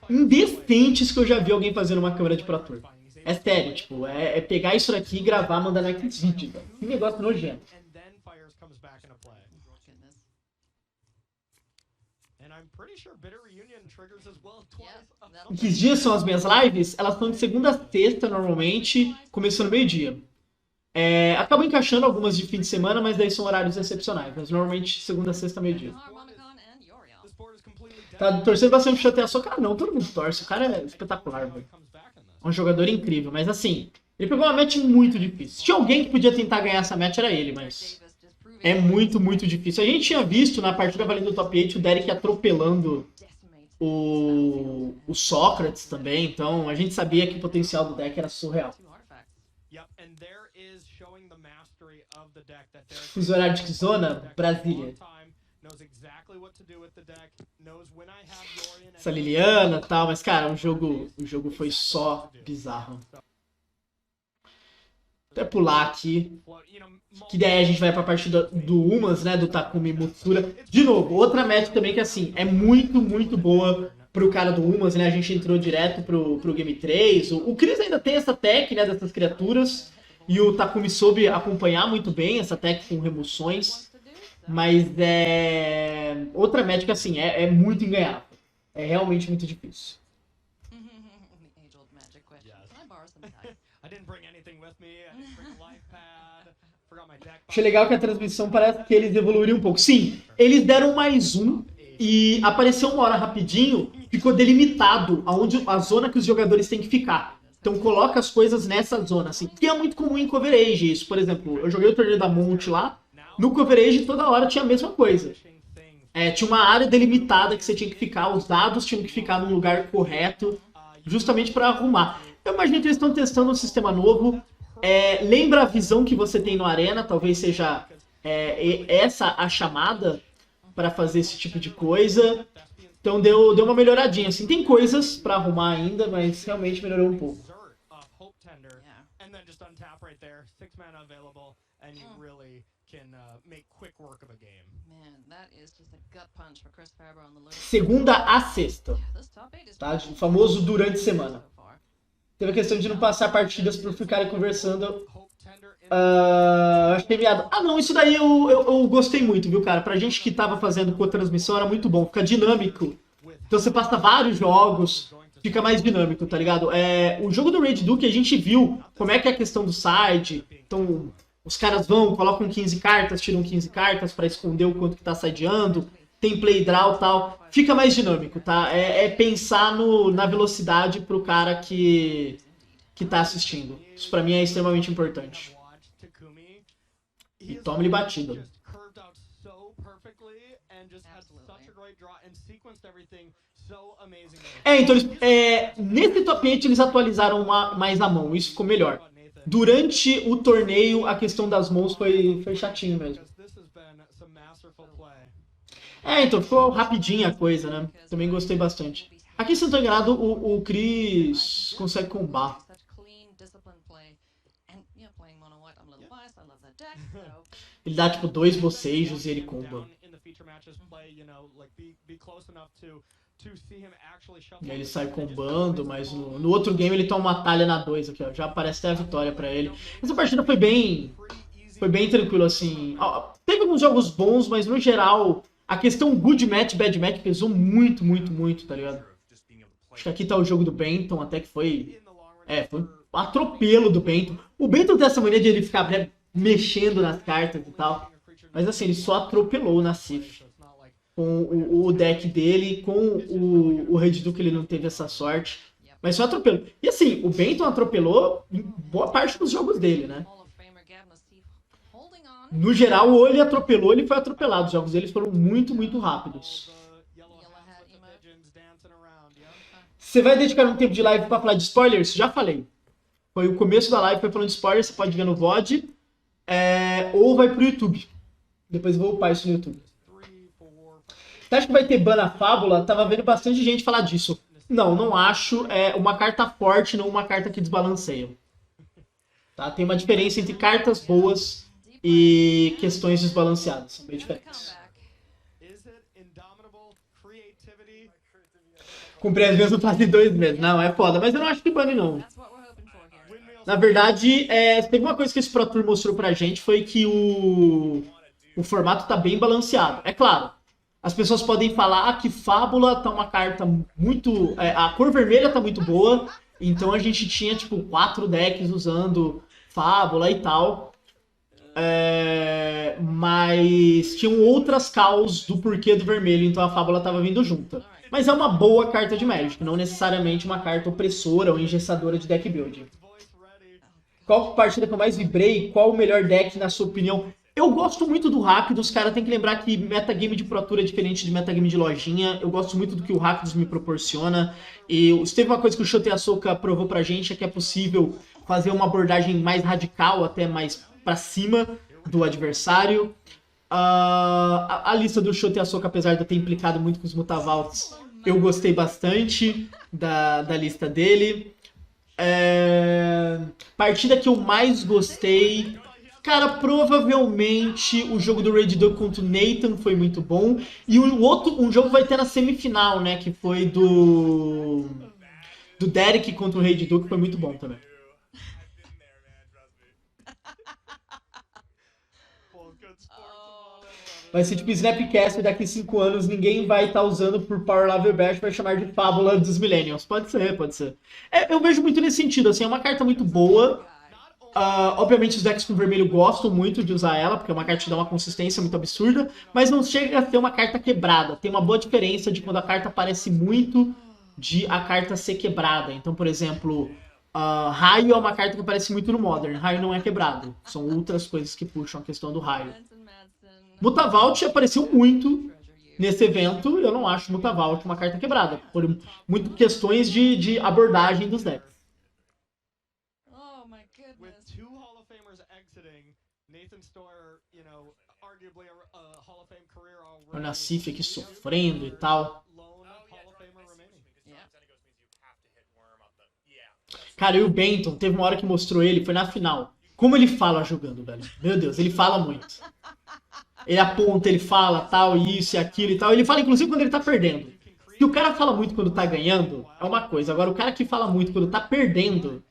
indecentes que eu já vi alguém fazer numa câmera de Pro Tour. É sério, tipo, é pegar isso daqui e gravar, mandar naqueles vídeos. Que negócio nojento. Em que dias são as minhas lives? Elas são de segunda a sexta, normalmente, começando meio-dia. Acabo encaixando algumas de fim de semana, mas daí são horários excepcionais. Mas normalmente segunda a sexta, meio-dia. Tá torcendo bastante pro Shoteasuka? Não, todo mundo torce. O cara é espetacular, velho. É um jogador incrível, mas assim, ele pegou uma match muito difícil. Se tinha alguém que podia tentar ganhar essa match, era ele, mas... é muito, muito difícil. A gente tinha visto na partida valendo top 8 o Derek atropelando o Sócrates também, então a gente sabia que o potencial do deck era surreal. Fuso horário de que zona? Brasília. Essa Liliana e tal, mas cara, o jogo foi só bizarro. Até pular aqui. Que daí a gente vai pra partida do Umas, né? Do Takumi Mutsura. De novo, outra match também que assim, é muito, muito boa pro cara do Umas, né? A gente entrou direto pro Game 3. O Chris ainda tem essa tech, né? Dessas criaturas. E o Takumi soube acompanhar muito bem essa tech com remoções. Mas é... Outra médica, assim, é muito enganhável. É realmente muito difícil. Achei legal que a transmissão parece que eles evoluíram um pouco. Sim, eles deram mais um e apareceu uma hora rapidinho, ficou delimitado aonde a zona que os jogadores têm que ficar. Então coloca as coisas nessa zona, assim. Que é muito comum em coverage isso. Por exemplo, eu joguei o torneio da Monte lá, no coverage toda hora tinha a mesma coisa. Tinha uma área delimitada que você tinha que ficar, os dados tinham que ficar no lugar correto, justamente para arrumar. Eu imagino que eles estão testando um sistema novo. Lembra a visão que você tem no Arena, talvez seja essa a chamada para fazer esse tipo de coisa. Então deu uma melhoradinha. Assim, tem coisas para arrumar ainda, mas realmente melhorou um pouco. Segunda a sexta, tá? O famoso durante a semana. Teve a questão de não passar partidas por ficarem conversando. Achei viado. Não, isso daí eu gostei muito, viu, cara? Pra gente que tava fazendo com a transmissão era muito bom, fica dinâmico. Então você passa vários jogos, fica mais dinâmico, tá ligado? O jogo do Raid Duke a gente viu como é que é a questão do side. Então os caras vão, colocam 15 cartas, tiram 15 cartas pra esconder o quanto que tá sideando. Tem play draw e tal. Fica mais dinâmico, tá? Pensar na velocidade pro cara que tá assistindo. Isso pra mim é extremamente importante. E toma-lhe batida. Então nesse top 8 eles atualizaram mais a mão, isso ficou melhor. Durante o torneio, a questão das mãos foi chatinho mesmo. Então ficou rapidinha a coisa, né? Também gostei bastante. Aqui, se não tô enganado, o Chris consegue combar. Ele dá tipo 2 bocejos e ele comba. E aí ele sai combando, mas no outro game ele toma uma talha na 2 aqui, ó. Já aparece até a vitória pra ele. Essa partida foi bem tranquilo, assim. Teve alguns jogos bons, mas no geral a questão good match, bad match pesou muito, muito, muito, tá ligado? Acho que aqui tá o jogo do Benton, até que foi um atropelo do Benton. O Benton tem essa mania de ele ficar mexendo nas cartas e tal. Mas assim, ele só atropelou na Sif. Com o deck dele, com o Red Duke ele não teve essa sorte. Mas só atropelou. E assim, o Benton atropelou em boa parte dos jogos dele, né? No geral, ou ele atropelou, ele foi atropelado. Os jogos dele foram muito, muito rápidos. Você vai dedicar um tempo de live pra falar de spoilers? Já falei. Foi o começo da live, foi falando de spoilers, você pode ver no VOD. Ou vai pro YouTube. Depois eu vou upar isso no YouTube. Você acha que vai ter ban na Fábula? Tava vendo bastante gente falar disso. Não acho. É uma carta forte, não uma carta que desbalanceia. Tá? Tem uma diferença entre cartas boas e questões desbalanceadas. São bem diferentes. Comprei as mesmas fase 2 mesmo. Não, é foda. Mas eu não acho que bane, não. Na verdade, teve uma coisa que esse Pro Tour mostrou pra gente, foi que o formato tá bem balanceado. É claro, as pessoas podem falar que Fábula tá uma carta muito... a cor vermelha tá muito boa, então a gente tinha, tipo, 4 decks usando Fábula e tal. Mas tinham outras causas do porquê do vermelho, então a Fábula tava vindo junta. Mas é uma boa carta de Magic, não necessariamente uma carta opressora ou engessadora de deck building. Qual partida que eu mais vibrei? Qual o melhor deck, na sua opinião? Eu gosto muito do Rakdos, cara. Tem que lembrar que metagame de Pro Tour é diferente de metagame de lojinha. Eu gosto muito do que o Rakdos me proporciona. E se teve uma coisa que o Shotei Asuka provou pra gente, é que é possível fazer uma abordagem mais radical, até mais pra cima do adversário. A lista do Shotei Asuka, apesar de eu ter implicado muito com os Mutavalts, eu gostei bastante da lista dele. Partida que eu mais gostei, cara, provavelmente o jogo do Raid Duke contra o Nathan foi muito bom. E um jogo vai ter na semifinal, né, que foi do Derek contra o Raid Duke, foi muito bom também. Vai ser tipo Snapcaster, daqui 5 anos ninguém vai estar usando por Power Level Bash, vai chamar de Fábula dos Millennials. Pode ser, pode ser. Eu vejo muito nesse sentido, assim, é uma carta muito boa. Obviamente os decks com vermelho gostam muito de usar ela, porque é uma carta que dá uma consistência muito absurda, mas não chega a ser uma carta quebrada. Tem uma boa diferença de quando a carta parece muito de a carta ser quebrada. Então, por exemplo, Raio é uma carta que aparece muito no Modern. Raio não é quebrado. São outras coisas que puxam a questão do Raio. Mutavault apareceu muito nesse evento. Eu não acho Mutavault uma carta quebrada, por muito questões de abordagem dos decks. O Nassif aqui sofrendo e tal. Cara, e o Benton, teve uma hora que mostrou ele, foi na final. Como ele fala jogando, velho. Meu Deus, ele fala muito. Ele aponta, ele fala tal, isso e aquilo e tal. Ele fala inclusive quando ele tá perdendo. Se o cara fala muito quando tá ganhando, é uma coisa. Agora, o cara que fala muito quando tá perdendo,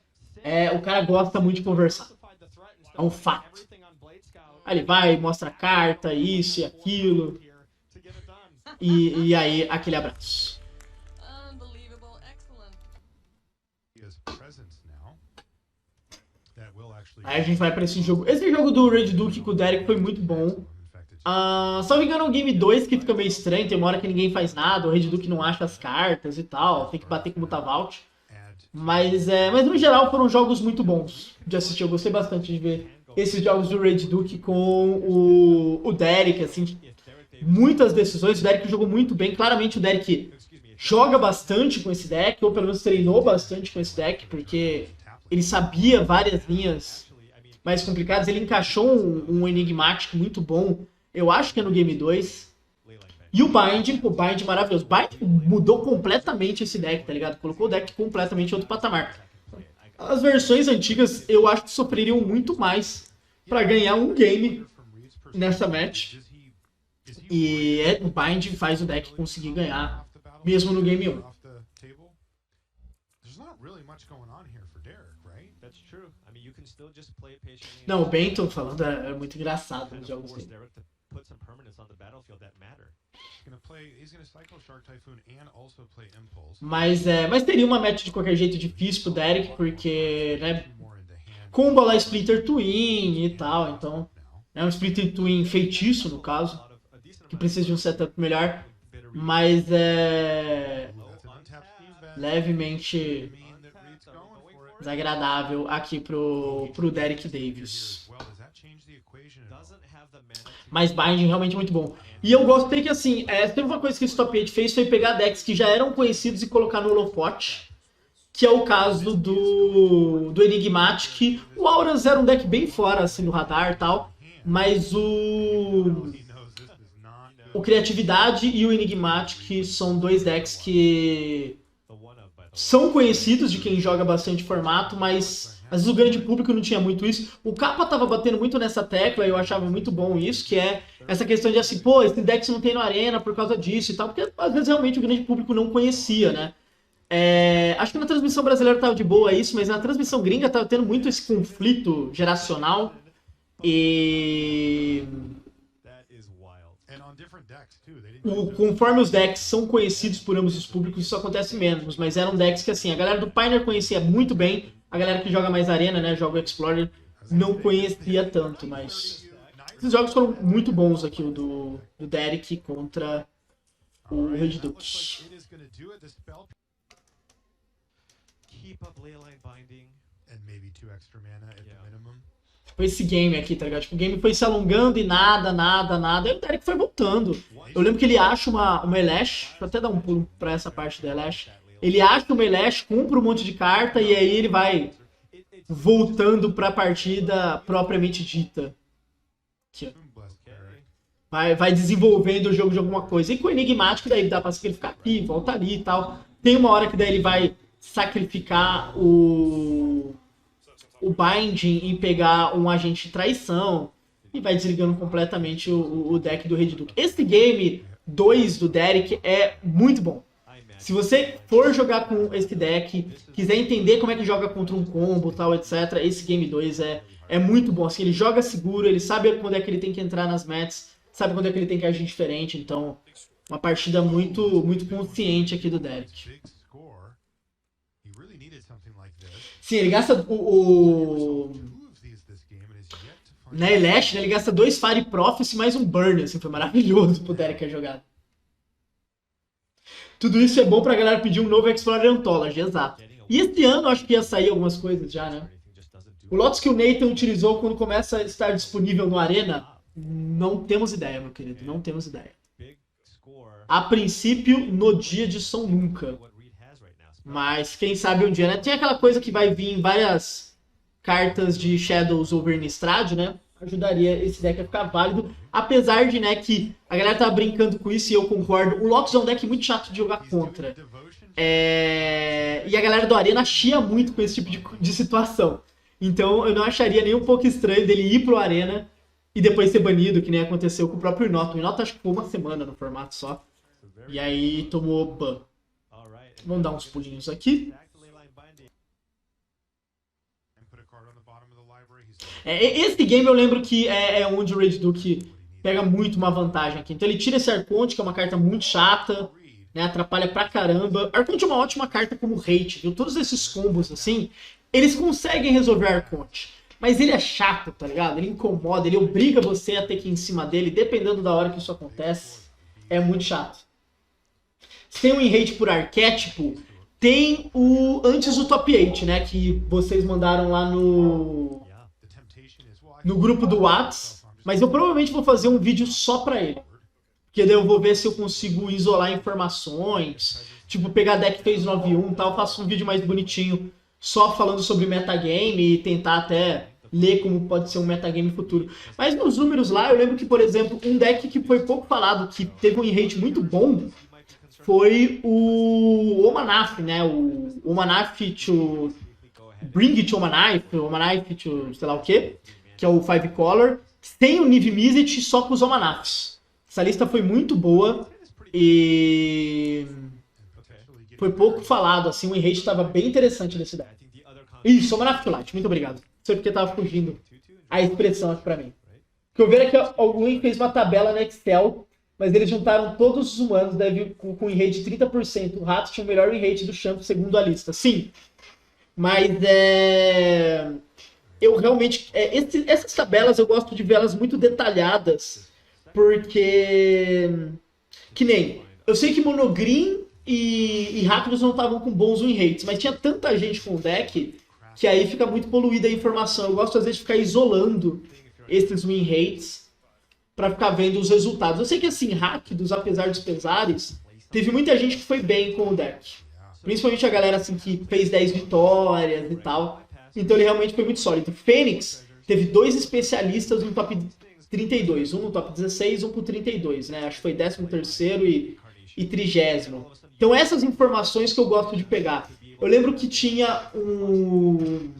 o cara gosta muito de conversar. É um fato. Aí ele vai, mostra a carta, isso e aquilo. E aí, aquele abraço. Aí a gente vai pra esse jogo. Esse jogo do Red Duke com o Derek foi muito bom. Só me engano, o Game 2 que fica meio estranho. Tem uma hora que ninguém faz nada, o Red Duke não acha as cartas e tal. Tem que bater com o Mutavault. Mas no geral foram jogos muito bons de assistir. Eu gostei bastante de ver esses jogos do Red Duke com o Derek, assim. Muitas decisões, o Derek jogou muito bem. Claramente o Derek joga bastante com esse deck, ou pelo menos treinou bastante com esse deck, porque ele sabia várias linhas mais complicadas. Ele encaixou um Enigmatic muito bom, eu acho que é no Game 2. E o Bind, maravilhoso. Bind mudou completamente esse deck, tá ligado? Colocou o deck completamente em outro patamar. As versões antigas eu acho que sofreriam muito mais pra ganhar um game nessa match. E o Bind faz o deck conseguir ganhar, mesmo no Game 1. Não, o Benton falando é muito engraçado nos jogos dele. Mas teria uma match de qualquer jeito difícil pro Derek, porque, né, combo lá Splinter Twin e tal, então é um Splinter Twin feitiço, no caso, que precisa de um setup melhor, mas é levemente desagradável aqui pro Derek Davis. Mas Bind realmente muito bom. E eu gostei que, assim, teve uma coisa que esse Top 8 fez, foi pegar decks que já eram conhecidos e colocar no holofote, que é o caso do Enigmatic. O Auras era um deck bem fora, assim, do radar e tal, mas o Criatividade e o Enigmatic são dois decks que são conhecidos de quem joga bastante formato, mas às vezes o grande público não tinha muito isso. O Kappa tava batendo muito nessa tecla e eu achava muito bom isso, que é essa questão de assim, pô, esse deck não tem no Arena por causa disso e tal, porque às vezes realmente o grande público não conhecia, né? Acho que na transmissão brasileira tava de boa isso, mas na transmissão gringa tava tendo muito esse conflito geracional e conforme os decks são conhecidos por ambos os públicos, isso acontece menos, mas eram decks que assim, a galera do Pioneer conhecia muito bem, a galera que joga mais Arena, né, joga Explorer, não conhecia tanto, mas esses jogos foram muito bons aqui, o do Derek contra o Red Duke. Foi esse game aqui, tá ligado? Tipo, o game foi se alongando e nada, e o Derek foi voltando. Eu lembro que ele acha uma Elash, deixa eu até dar um pulo pra essa parte da Elash. Ele acha uma Elash, compra um monte de carta e aí ele vai voltando pra partida propriamente dita. Aqui, vai desenvolvendo o jogo de alguma coisa. E com o Enigmático, daí dá pra sacrificar aqui, volta ali e tal. Tem uma hora que daí ele vai sacrificar o Binding e pegar um agente de traição e vai desligando completamente o deck do Red Duke. Esse game 2 do Derek é muito bom. Se você for jogar com esse deck, quiser entender como é que joga contra um combo, tal, etc., esse game 2 é muito bom. Assim, ele joga seguro, ele sabe quando é que ele tem que entrar nas matches. sabe quando é que ele tem que agir diferente, então uma partida muito consciente aqui do Derek. Big score. He really needed something like this. Sim, ele gasta Two of these this game and is yet to find na Elash, né, ele gasta 2 Fire Prophecy mais um Burn, assim, foi maravilhoso pro Derek a jogada. Tudo isso é bom pra galera pedir um novo Explorer Anthology, exato. E esse ano acho que ia sair algumas coisas já, né? O Lotus que o Nathan utilizou quando começa a estar disponível no Arena, não temos ideia, meu querido, não temos ideia. A princípio, no dia de Som Nunca. Mas quem sabe um dia, né? Tem aquela coisa que vai vir em várias cartas de Shadows over Innistrad, né? Ajudaria esse deck a ficar válido. Apesar de, né, que a galera tá brincando com isso e eu concordo. O Lotus é um deck muito chato de jogar contra. E a galera do Arena chia muito com esse tipo de situação. Então eu não acharia nem um pouco estranho dele ir pro Arena e depois ser banido, que nem aconteceu com o próprio Inota. O Inota acho que foi uma semana no formato só. E aí tomou ban. Vamos dar uns pulinhos aqui. Esse game eu lembro que é onde o Rage Duke pega muito uma vantagem aqui. Então ele tira esse Arconte, que é uma carta muito chata, né, atrapalha pra caramba. Arconte é uma ótima carta como hate, viu? Todos esses combos assim, eles conseguem resolver Arconte. Mas ele é chato, tá ligado? Ele incomoda, ele obriga você a ter que ir em cima dele, dependendo da hora que isso acontece. É muito chato. Se tem um hate por arquétipo, tem o antes do top 8, né? Que vocês mandaram lá no grupo do Whats. Mas eu provavelmente vou fazer um vídeo só pra ele. Porque daí eu vou ver se eu consigo isolar informações. Tipo, pegar deck Phase 9-1 e tal. Eu faço um vídeo mais bonitinho só falando sobre metagame e tentar até ler como pode ser um metagame futuro. Mas nos números lá, eu lembro que, por exemplo, um deck que foi pouco falado, que teve um rate muito bom, foi o Omanaf, né? O Omanaf to Bring It Omanaf, o Omanaf to sei lá o que é o 5 Color, sem o Niv Mizzet, só com os Omanafs. Essa lista foi muito boa e foi pouco falado, assim, o enrate estava bem interessante nesse deck. Isso, Omanaf Light, muito obrigado. Não sei porque tava fugindo a expressão aqui pra mim. O que eu vejo é que alguém fez uma tabela no Excel, mas eles juntaram todos os humanos, deve com enrate de 30%. O Rato tinha o melhor enrate do champ, segundo a lista. Sim, mas eu realmente... essas tabelas eu gosto de vê-las muito detalhadas, porque... Que nem... Eu sei que Monogreen e Rakdos não estavam com bons win rates, mas tinha tanta gente com o deck que aí fica muito poluída a informação. Eu gosto às vezes de ficar isolando esses win rates para ficar vendo os resultados. Eu sei que assim, Rakdos, apesar dos pesares, teve muita gente que foi bem com o deck. Principalmente a galera assim que fez 10 vitórias e tal. Então ele realmente foi muito sólido. Fênix teve 2 especialistas no top 32. Um no top 16, um pro 32, né? Acho que foi 13º e 30º. Então essas informações que eu gosto de pegar. Eu lembro que tinha um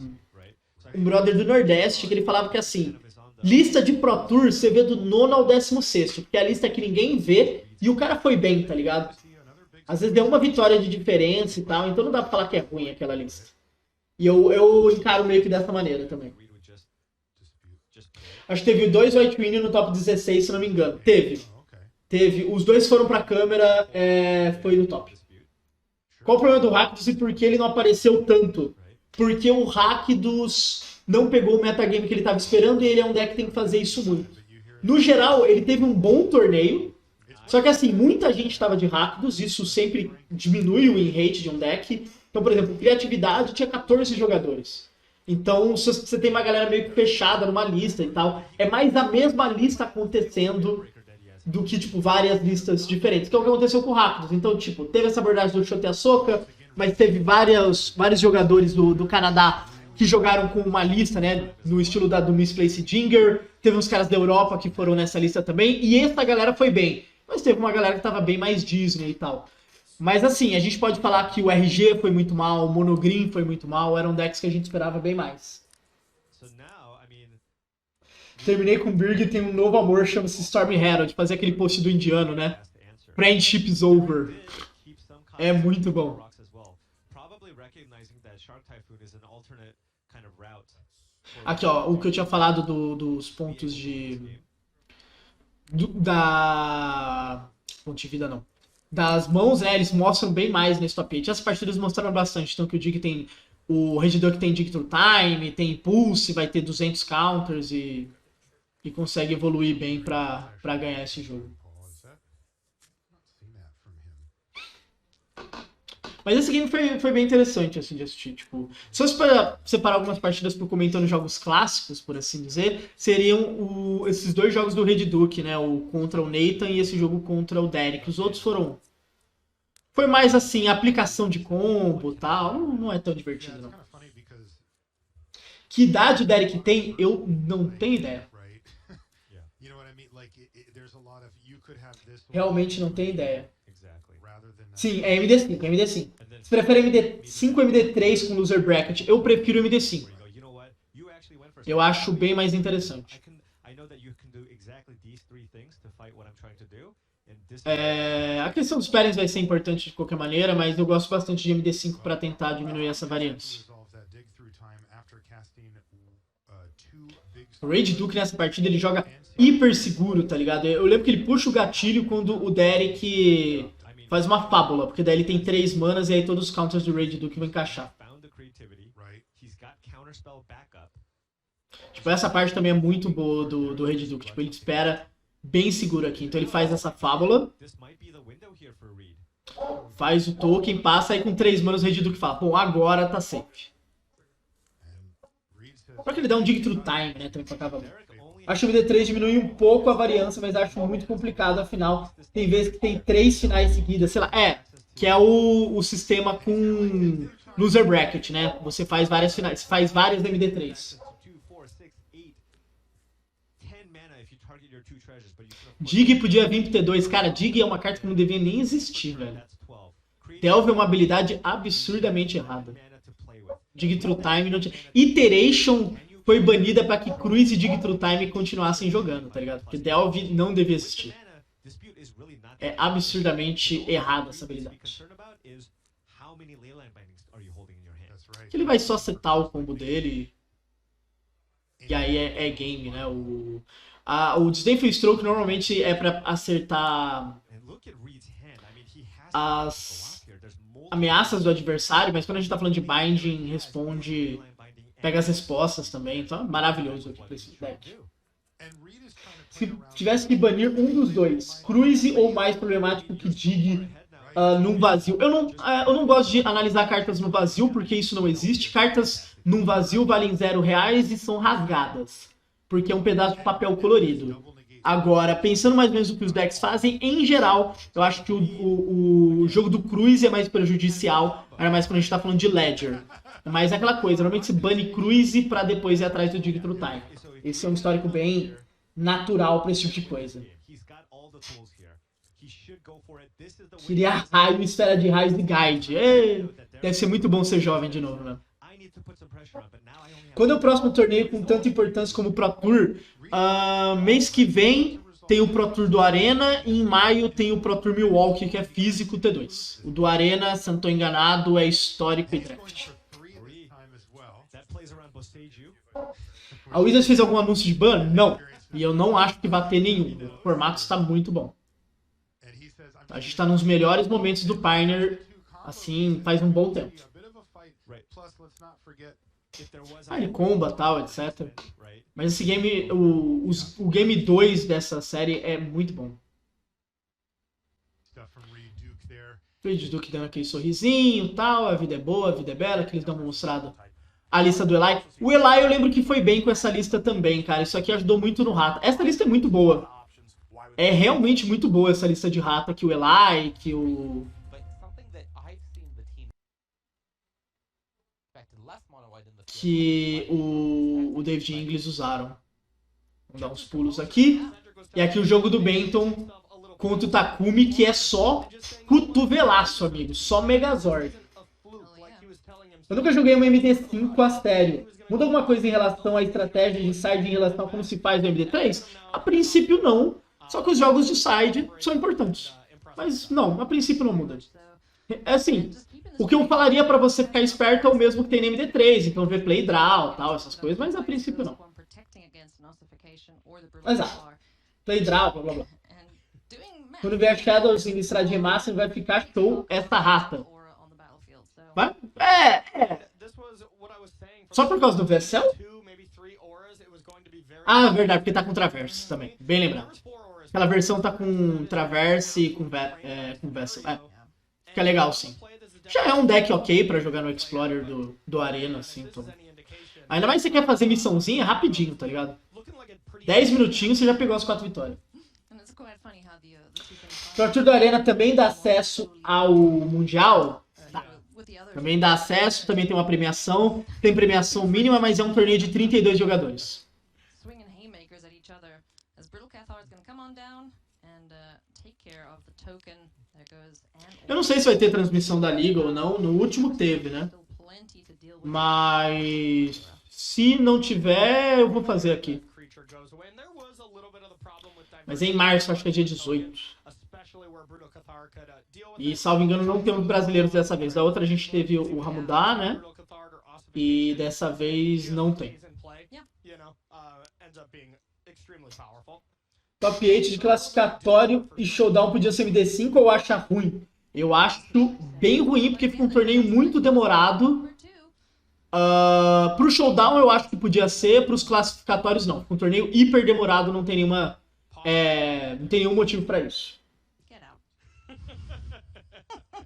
brother do Nordeste que ele falava que assim, lista de Pro Tour você vê do 9º ao 16º, porque é a lista que ninguém vê e o cara foi bem, tá ligado? Às vezes deu uma vitória de diferença e tal, então não dá pra falar que é ruim aquela lista. E eu encaro meio que dessa maneira também. Acho que teve 2 White Win no top 16, se não me engano. Teve. Os 2 foram pra câmera, foi no top. Qual o problema do Rakdos e por que ele não apareceu tanto? Porque o Rakdos não pegou o metagame que ele estava esperando e ele é um deck que tem que fazer isso muito. No geral, ele teve um bom torneio, só que assim, muita gente estava de Rakdos, isso sempre diminui o win rate de um deck. Então, por exemplo, criatividade tinha 14 jogadores. Então, se você tem uma galera meio que fechada numa lista e tal, é mais a mesma lista acontecendo do que, tipo, várias listas diferentes. Que é o que aconteceu com o Rakdos. Então, tipo, teve essa abordagem do Shote Ahsoka, mas teve vários jogadores do Canadá que jogaram com uma lista, né, no estilo do Misplaced Jinger. Teve uns caras da Europa que foram nessa lista também. E essa galera foi bem. Mas teve uma galera que tava bem mais Disney e tal. Mas assim, a gente pode falar que o RG foi muito mal, o Monogreen foi muito mal, eram decks que a gente esperava bem mais. Terminei com o Birg e tem um novo amor, chama-se Stormy Herald, fazer aquele post do indiano, né? Friendship is over. É muito bom. Aqui, ó, o que eu tinha falado dos pontos de Da fonte de vida não. Das mãos, né, eles mostram bem mais nesse top 8. As partidas mostraram bastante. Então que o Dig tem... O Red Duck tem Dig Through Time, tem Impulse, vai ter 200 counters e consegue evoluir bem pra ganhar esse jogo. Mas esse game foi bem interessante, assim, de assistir. Tipo, se fosse para separar algumas partidas por comentando jogos clássicos, por assim dizer, seriam esses dois jogos do Red Duke, né? O contra o Nathan e esse jogo contra o Derek. Os outros foram... Foi mais, assim, aplicação de combo e tal. Não é tão divertido, não. Que idade o Derek tem, eu não tenho ideia. Realmente não tenho ideia. Sim, é MD5, é MD5. Você prefere MD5 ou MD3 com loser bracket? Eu prefiro MD5. Eu acho bem mais interessante. A questão dos pairings vai ser importante de qualquer maneira, mas eu gosto bastante de MD5 para tentar diminuir essa variância. O Red Duke nessa partida ele joga hiper seguro, tá ligado? Eu lembro que ele puxa o gatilho quando o Derek faz uma fábula, porque daí ele tem 3 manas e aí todos os counters do Red Duke vão encaixar. Tipo, essa parte também é muito boa do Red Duke. Tipo, ele espera bem seguro aqui. Então ele faz essa fábula. Faz o token, passa aí com 3 manas o Red Duke fala, bom, agora tá safe. Só que ele dá um Dig Through Time, né? Também pra acabar. Acho que o MD3 diminui um pouco a variância, mas acho muito complicado, afinal, tem vezes que tem 3 finais seguidas, sei lá, que é o sistema com loser bracket, né? Você faz várias finais, faz várias MD3. Dig podia vir pro T2, cara, Dig é uma carta que não devia nem existir, velho. Delve é uma habilidade absurdamente errada. Dig Through Time não tinha... Iteration foi banida para que Cruz e Dig Through Time continuassem jogando, tá ligado? Porque Delve não devia existir. É absurdamente errada essa habilidade. Que ele vai só setar o combo dele e aí é game, né? O Disdainful Stroke normalmente é para acertar as ameaças do adversário, mas quando a gente tá falando de Binding, responde... Pega as respostas também, então é maravilhoso aqui pra esse deck. Se tivesse que banir um dos dois, Cruise ou mais problemático que Dig num vazio. Eu não gosto de analisar cartas no vazio, porque isso não existe. Cartas num vazio valem R$0 e são rasgadas, porque é um pedaço de papel colorido. Agora, pensando mais ou menos no que os decks fazem, em geral, eu acho que o jogo do Cruise é mais prejudicial, ainda mais quando a gente tá falando de Ledger. Mas é aquela coisa, normalmente se bane Cruise pra depois ir atrás do Dig Through Time. Esse é um histórico bem natural pra esse tipo de coisa. Queria raio, esfera de raios e guide. Deve ser muito bom ser jovem de novo, né? Quando é o próximo torneio com tanta importância como o Pro Tour? Mês que vem tem o Pro Tour do Arena e em maio tem o Pro Tour Milwaukee, que é físico T2. O do Arena, se não estou enganado, é histórico e draft. A Wizards fez algum anúncio de ban? Não. E eu não acho que vai ter nenhum. O formato está muito bom. A gente está nos melhores momentos do Pioneer, assim, faz um bom tempo. Ele comba e tal, etc. Mas esse game, o game 2 dessa série é muito bom. O Red Duke dando aquele sorrisinho e tal, a vida é boa, a vida é bela, que eles dão uma mostrada. A lista do Eli. O Eli eu lembro que foi bem com essa lista também, cara. Isso aqui ajudou muito no Rata. Essa lista é muito boa. É realmente muito boa essa lista de Rata que o Eli, que o... o David Inglis usaram. Vamos dar uns pulos aqui. E aqui o jogo do Benton contra o Takumi, que é só cotovelaço, amigo. Só Megazord. Eu nunca joguei um MD5 a sério. Muda alguma coisa em relação à estratégia de side em relação a como se faz no MD3? A princípio não. Só que os jogos de side são importantes. Mas não, a princípio não muda. É assim, o que eu falaria pra você ficar esperto é o mesmo que tem no MD3. Então ver play draw, tal, essas coisas. Mas a princípio não. Exato. Play draw, blá blá blá. Quando vier Shadows em Strade Remaster, vai ficar show essa rata. Vai? Só por causa do Vessel? Ah, verdade, porque tá com Traverse também. Bem lembrado. Aquela versão tá com Traverse e com Vessel. Fica legal, sim. Já é um deck ok pra jogar no Explorer do Arena, assim. Então. Ainda mais se você quer fazer missãozinha rapidinho, tá ligado? 10 minutinhos você já pegou as 4 vitórias. O Pro do Arena também dá acesso ao Mundial. Tá. Também dá acesso, também tem uma premiação. Tem premiação mínima, mas é um torneio de 32 jogadores. Eu não sei se vai ter transmissão da Liga ou não. No último teve, né? Mas se não tiver, eu vou fazer aqui. Mas é em março, acho que é dia 18. E, salvo engano, não temos brasileiros dessa vez. Da outra a gente teve o Ramudá, né? E dessa vez não tem. Top 8 de classificatório e showdown podia ser MD5 ou acha ruim? Eu acho bem ruim, porque fica um torneio muito demorado. Pro showdown eu acho que podia ser, pros classificatórios não. Fica um torneio hiper demorado, não tem nenhuma... não tem nenhum motivo pra isso.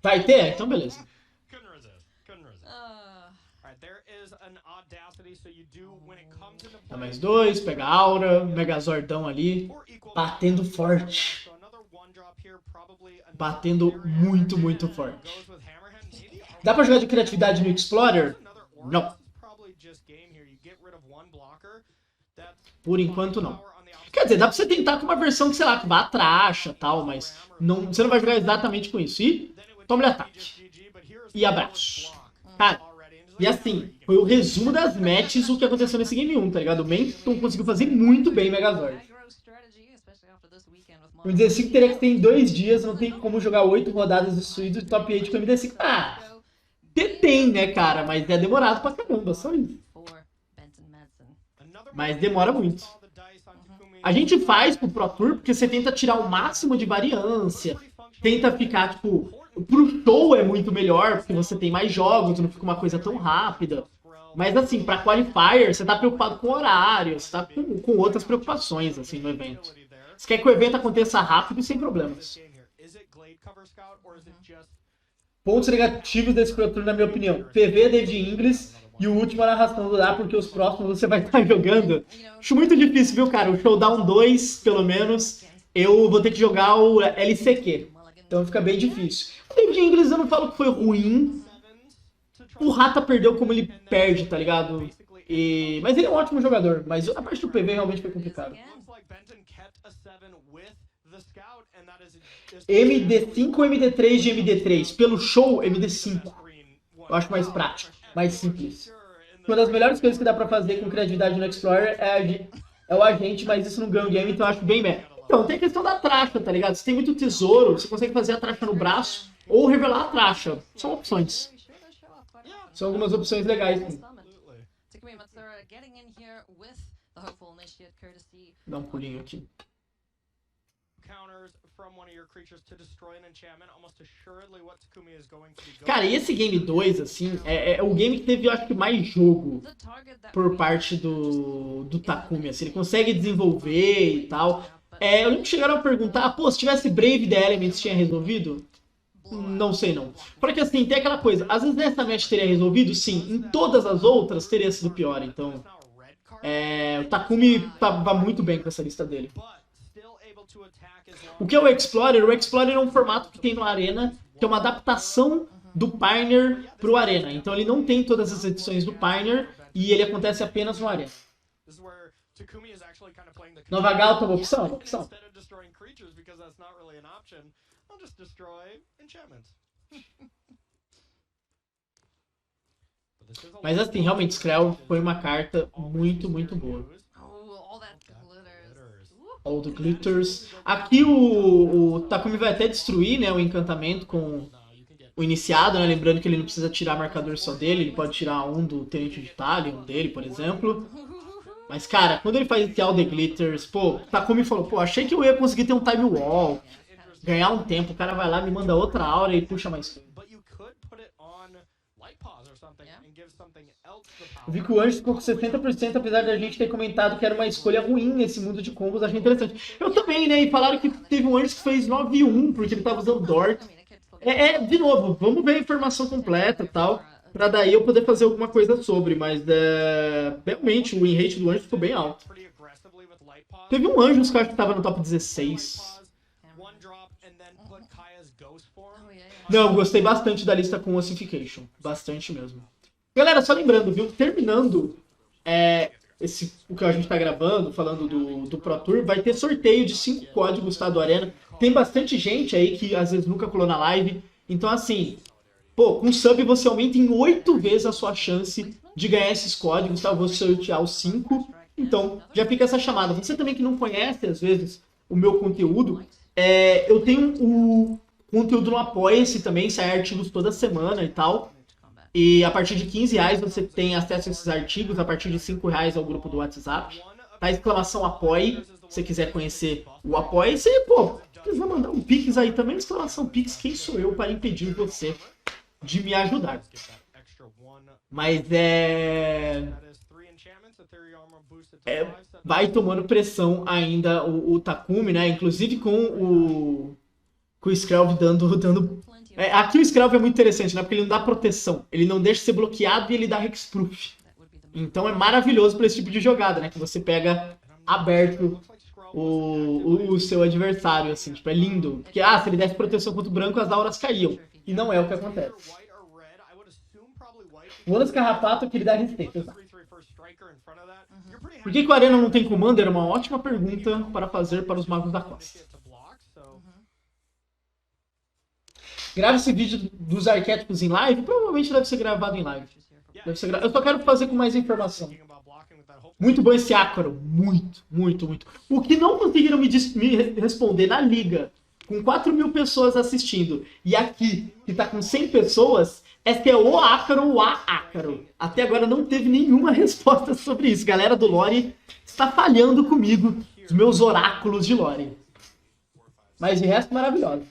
Vai ter? Então beleza. Dá mais 2, pega a aura, Megazordão ali, batendo forte. Batendo muito, muito forte. Dá pra jogar de criatividade no Explorer? Não. Por enquanto não. Quer dizer, dá pra você tentar com uma versão que, sei lá, que vá atraxa e tal, mas não, você não vai jogar exatamente com isso. E toma-lhe ataque. E abraço. Cara, e assim, foi o resumo das matches o que aconteceu nesse Game 1, tá ligado? O Menton conseguiu fazer muito bem Megazord. O MD5 teria que ter em 2 dias, não tem como jogar 8 rodadas destruídas de top 8 com o MD5. Tem, né, cara? Mas é demorado pra caramba, só isso. Mas demora muito. A gente faz pro Pro Tour porque você tenta tirar o máximo de variância, tenta ficar, tipo... Pro show é muito melhor, porque você tem mais jogos, não fica uma coisa tão rápida. Mas assim, pra Qualifier, você tá preocupado com horário, você tá com outras preocupações, assim, no evento. Você quer que o evento aconteça rápido e sem problemas. Pontos negativos desse Pro Tour, na minha opinião. PV desde inglês e o último a narração do dar, porque os próximos você vai estar jogando. Acho muito difícil, viu, cara? O Showdown 2, pelo menos, eu vou ter que jogar o LCQ. Então fica bem difícil. O David Ingles eu não falo que foi ruim. O Rata perdeu como ele perde, tá ligado? Mas ele é um ótimo jogador. Mas a parte do PV realmente foi complicado. MD5 ou MD3 de MD3? Pelo show, MD5. Eu acho mais prático, mais simples. Uma das melhores coisas que dá pra fazer com criatividade no Explorer é o agente, mas isso não ganha o game, então eu acho bem merda. Então, tem a questão da traxa, tá ligado? Se tem muito tesouro, você consegue fazer a traxa no braço ou revelar a traxa. São opções. São algumas opções legais. Sim. Dá um pulinho aqui. Cara, e esse Game 2, assim, é o game que teve, eu acho que, mais jogo por parte do Takumi, assim. Ele consegue desenvolver e tal. Eu lembro que chegaram a perguntar, pô, se tivesse Brave The Elements tinha resolvido? Não sei não. Porque assim, tem aquela coisa, às vezes nessa match teria resolvido, sim, em todas as outras teria sido pior, então... o Takumi tava muito bem com essa lista dele. O que é o Explorer? O Explorer é um formato que tem no Arena, que é uma adaptação do Pioneer pro Arena. Então ele não tem todas as edições do Pioneer e ele acontece apenas no Arena. Nova Galta é uma opção? Opção. Mas assim, realmente, Skrell foi uma carta muito, muito boa. All the Glitters. Aqui o Takumi vai até destruir, né, o encantamento com o iniciado, né? Lembrando que ele não precisa tirar marcador só dele, ele pode tirar um do Tenente de Talion dele, por exemplo. Mas, cara, quando ele faz esse All the Glitters, pô, Takumi falou, pô, achei que eu ia conseguir ter um time wall, ganhar um tempo, o cara vai lá, me manda outra aura e puxa mais coisa. Eu vi que o Anjo ficou com 70%, apesar da gente ter comentado que era uma escolha ruim nesse mundo de combos, achei interessante. Eu também, né, e falaram que teve um Anjo que fez 9-1, porque ele tava usando Dort. De novo, vamos ver a informação completa e tal, pra daí eu poder fazer alguma coisa sobre, mas realmente o win rate do Anjo ficou bem alto. Teve um Anjos que eu acho que tava no top 16. Não, gostei bastante da lista com Ossification. Bastante mesmo. Galera, só lembrando, viu? Terminando o que a gente tá gravando, falando do Pro Tour, vai ter sorteio de 5 códigos, tá, do Arena. Tem bastante gente aí que às vezes nunca colou na live. Então, assim, pô, com sub você aumenta em 8 vezes a sua chance de ganhar esses códigos, tá? Eu vou sortear os 5. Então, já fica essa chamada. Você também que não conhece, às vezes, o meu conteúdo, eu tenho o conteúdo no Apoia-se também, sai artigos toda semana e tal. E a partir de R$15 você tem acesso a esses artigos, a partir de R$5 é o grupo do WhatsApp. Tá, exclamação apoie, se você quiser conhecer o Apoia-se, pô, se quiser mandar um Pix aí também, exclamação Pix, quem sou eu para impedir você de me ajudar? Mas vai tomando pressão ainda o Takumi, né? Inclusive com o Skrelv dando... aqui o Skrelv é muito interessante, né? Porque ele não dá proteção. Ele não deixa ser bloqueado e ele dá Hexproof. Então é maravilhoso para esse tipo de jogada, né? Que você pega aberto o seu adversário, assim. Tipo, é lindo. Porque, se ele desse proteção contra o branco, as auras caíam. E não é o que acontece. O ônus carrapato é que ele dá resistência. Por que o Arena não tem Commander? É uma ótima pergunta para fazer para os magos da costa. Grave esse vídeo dos arquétipos em live? Provavelmente deve ser gravado em live. Eu só quero fazer com mais informação. Muito bom esse Ácaro. Muito, muito, muito. O que não conseguiram me responder na liga, com 4.000 pessoas assistindo, e aqui, que tá com 100 pessoas, se é o Ácaro ou a Ácaro. Até agora não teve nenhuma resposta sobre isso. Galera do Lore está falhando comigo, os meus oráculos de Lore. Mas de resto, maravilhoso.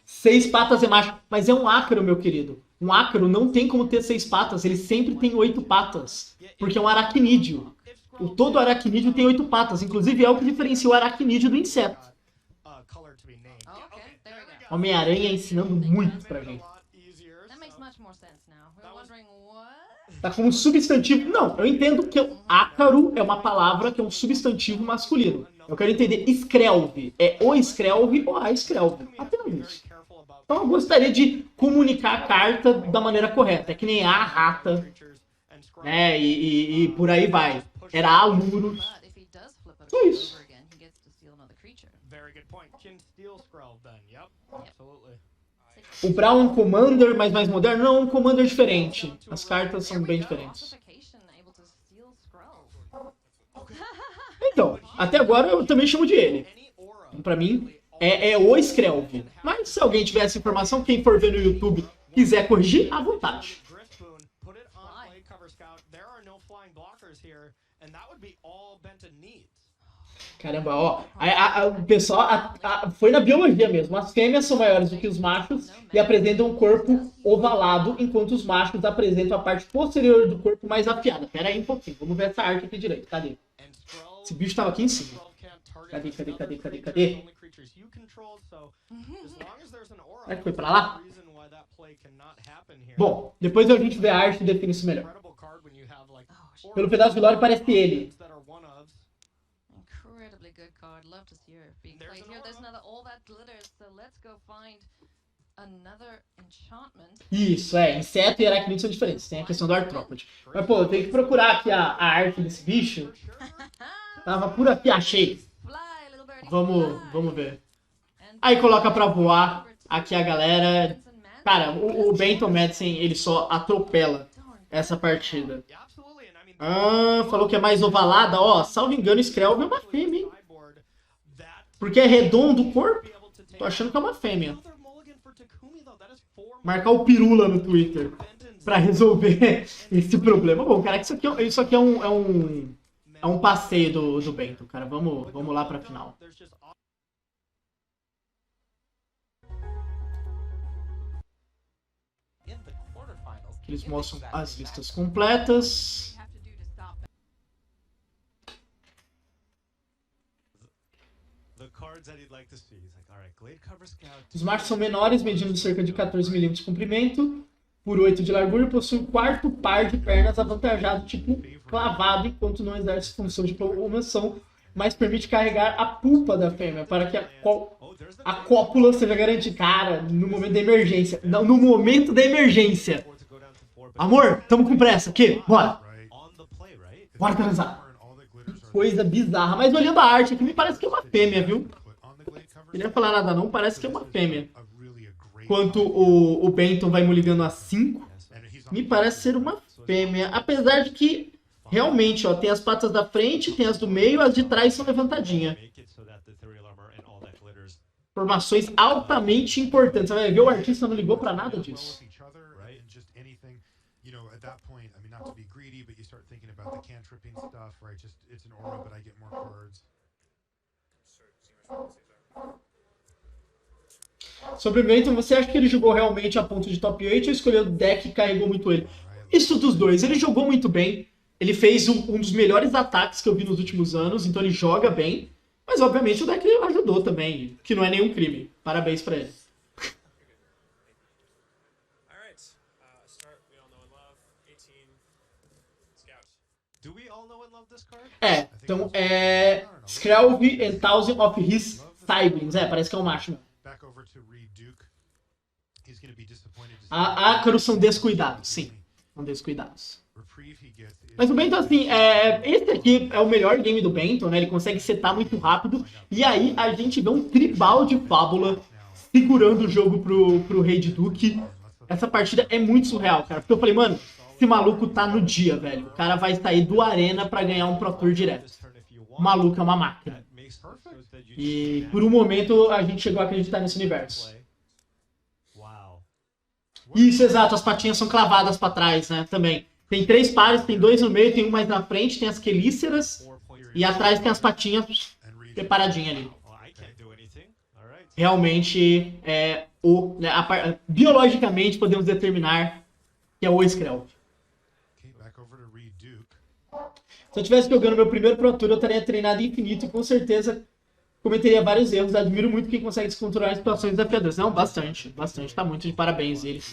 6 patas é macho. Mas é um ácaro, meu querido. Um ácaro não tem como ter 6 patas. Ele sempre tem 8 patas. Porque é um aracnídeo. Todo aracnídeo tem 8 patas. Inclusive é o que diferencia o aracnídeo do inseto. Homem-Aranha ensinando muito pra gente. Tá como substantivo. Não, eu entendo que ácaro é uma palavra que é um substantivo masculino. Eu quero entender Skrelv. É o Skrelv ou a Skrelv. Apenas isso. Então eu gostaria de comunicar a carta da maneira correta. É que nem a rata, né? E por aí vai. Era a Lurus. Só isso. O Brown Commander, mas mais moderno? Não, um Commander diferente. As cartas são bem diferentes. Então, até agora eu também chamo de ele. Então, pra mim, é o Skrelv. Mas se alguém tiver essa informação, quem for ver no YouTube quiser corrigir, à vontade. Caramba, ó. O pessoal foi na biologia mesmo. As fêmeas são maiores do que os machos e apresentam um corpo ovalado, enquanto os machos apresentam a parte posterior do corpo mais afiada. Pera aí um pouquinho, vamos ver essa arte aqui direito. Cadê? Esse bicho tava aqui em cima. Cadê? Será que foi pra lá? Bom, depois a gente vê a arte e define isso melhor. Pelo pedaço de lore parece ele. Isso, inseto e aracnídeo são diferentes. Tem a questão do artrópode. Mas, pô, eu tenho que procurar aqui a arte desse bicho. Tava por aqui, achei. Vamos ver. Aí coloca pra voar aqui a galera. Cara, o Benton Madsen, ele só atropela essa partida. Falou que é mais ovalada. Ó, salvo engano, Skrelv é uma fêmea, hein? Porque é redondo o corpo. Tô achando que é uma fêmea. Marcar o Pirula no Twitter. pra resolver esse problema. Bom, cara, isso aqui é um passeio do Bento, cara. Vamos lá pra final. Eles mostram as listas completas. Os machos são menores, medindo cerca de 14 mm de comprimento, por 8 de largura, e possuem um quarto par de pernas avantajado, tipo clavado, enquanto não exerce função de locomoção, mas permite carregar a pulpa da fêmea para que a cópula seja garantida. Cara, no momento da emergência. Não, no momento da emergência. Amor, tamo com pressa. Aqui, bora. Bora transar. Coisa bizarra. Mas olhando a arte aqui, me parece que é uma fêmea, viu? Não queria falar nada não, parece que é uma fêmea. Enquanto o Benton vai ligando a 5, me parece ser uma fêmea. Apesar de que, realmente, ó, tem as patas da frente, tem as do meio, as de trás são levantadinhas. Informações altamente importantes. Você vai ver, o artista não ligou pra nada disso. Sobre o Benton, você acha que ele jogou realmente a ponto de top 8 ou escolheu o deck e carregou muito ele? Isso dos dois. Ele jogou muito bem. Ele fez um dos melhores ataques que eu vi nos últimos anos, então ele joga bem. Mas, obviamente, o deck ajudou também, que não é nenhum crime. Parabéns pra ele. Então Skrelv and Thousand of His Siblings. Parece que é um macho, né? Ácaros são descuidados, sim. São descuidados. Mas o Benton, assim, esse aqui é o melhor game do Benton, né? Ele consegue setar muito rápido. E aí a gente vê um tribal de Fábula segurando o jogo pro Rei de Duque. Essa partida é muito surreal, cara. Porque eu falei, mano, esse maluco tá no dia, velho. O cara vai sair do Arena pra ganhar um Pro Tour direto. O maluco é uma máquina. E por um momento a gente chegou a acreditar nesse universo. Isso, exato. As patinhas são clavadas pra trás, né? Também. Tem 3 pares, tem 2 no meio, tem um mais na frente, tem as quelíceras. E atrás tem as patinhas preparadinhas ali. Realmente, biologicamente, podemos determinar que é o Skrelv. Se eu estivesse jogando meu primeiro Pro Tour, eu estaria treinado infinito e com certeza cometeria vários erros. Admiro muito quem consegue descontrolar situações desafiadoras. Não, bastante. Tá muito de parabéns ele.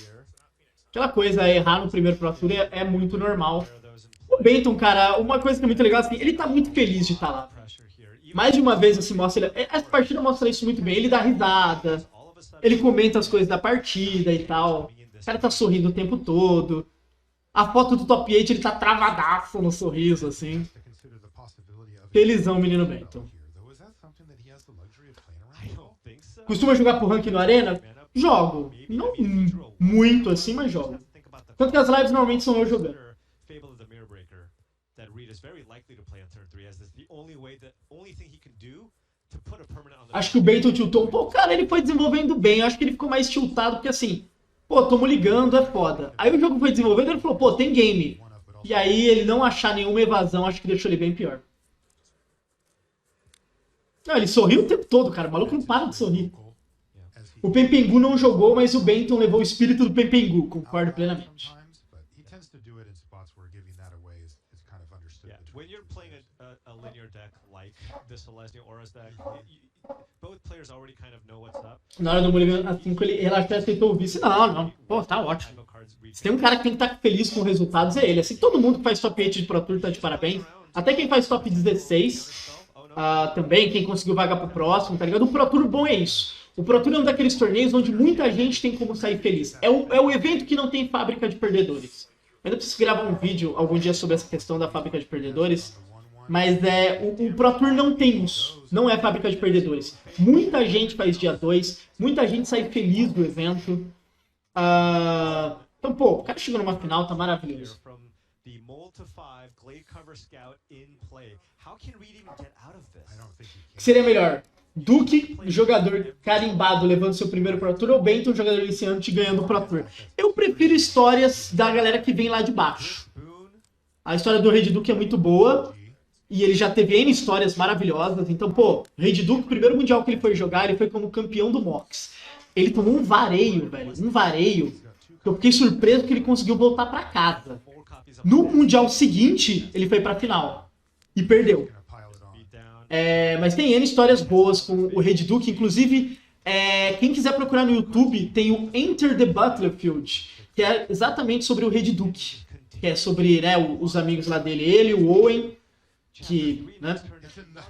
Aquela coisa, errar no primeiro Pro Tour é muito normal. O Benton, cara, uma coisa que é muito legal, assim, ele tá muito feliz de estar lá. Mais de uma vez, assim, essa partida mostra isso muito bem. Ele dá risada, ele comenta as coisas da partida e tal. O cara tá sorrindo o tempo todo. A foto do top 8, ele tá travadaço no sorriso, assim. Felizão, menino Benton. Costuma jogar pro ranking no Arena? Jogo. Não muito assim, mas jogo. Tanto que as lives normalmente são eu jogando. Acho que o Benton tiltou um pouco. Cara, ele foi desenvolvendo bem. Eu acho que ele ficou mais tiltado, porque assim... Pô, tamo ligando, é foda. Aí o jogo foi desenvolvendo e ele falou, pô, tem game. E aí ele não achar nenhuma evasão, acho que deixou ele bem pior. Não, ele sorriu o tempo todo, cara. O maluco não para de sorrir. O Pempengu não jogou, mas o Benton levou o espírito do Pempengu. Concordo plenamente. Na hora do Mulligan a 5, ele até aceitou o vice. Não. Pô, tá ótimo. Se tem um cara que tem que estar feliz com os resultados, é ele. Assim, todo mundo que faz top 8 de Pro Tour tá de parabéns. Até quem faz top 16 também, quem conseguiu vaga pro próximo, tá ligado? O Pro Tour bom é isso. O Pro Tour é um daqueles torneios onde muita gente tem como sair feliz. É o evento que não tem fábrica de perdedores. Eu ainda preciso gravar um vídeo algum dia sobre essa questão da fábrica de perdedores. Mas o Pro Tour não tem isso. Não é fábrica de perdedores. Muita gente faz dia 2. Muita gente sai feliz do evento. Então, pô, o cara chegou numa final, tá maravilhoso. O que seria melhor? Duke, jogador carimbado levando seu primeiro Pro Tour, ou Benton, jogador iniciante ganhando o Pro Tour. Eu prefiro histórias da galera que vem lá de baixo. A história do Rei Duke é muito boa, e ele já teve N histórias maravilhosas. Então, pô, o Rei Duke, o primeiro mundial que ele foi jogar, ele foi como campeão do Mox. Ele tomou um vareio, velho, um vareio, que eu fiquei surpreso que ele conseguiu voltar pra casa. No mundial seguinte, ele foi pra final, e perdeu. Mas tem N histórias boas com o Rei Duke, inclusive, quem quiser procurar no YouTube, tem o Enter the Battlefield, que é exatamente sobre o Rei Duke, que é sobre, né, os amigos lá dele, ele, o Owen, que, né,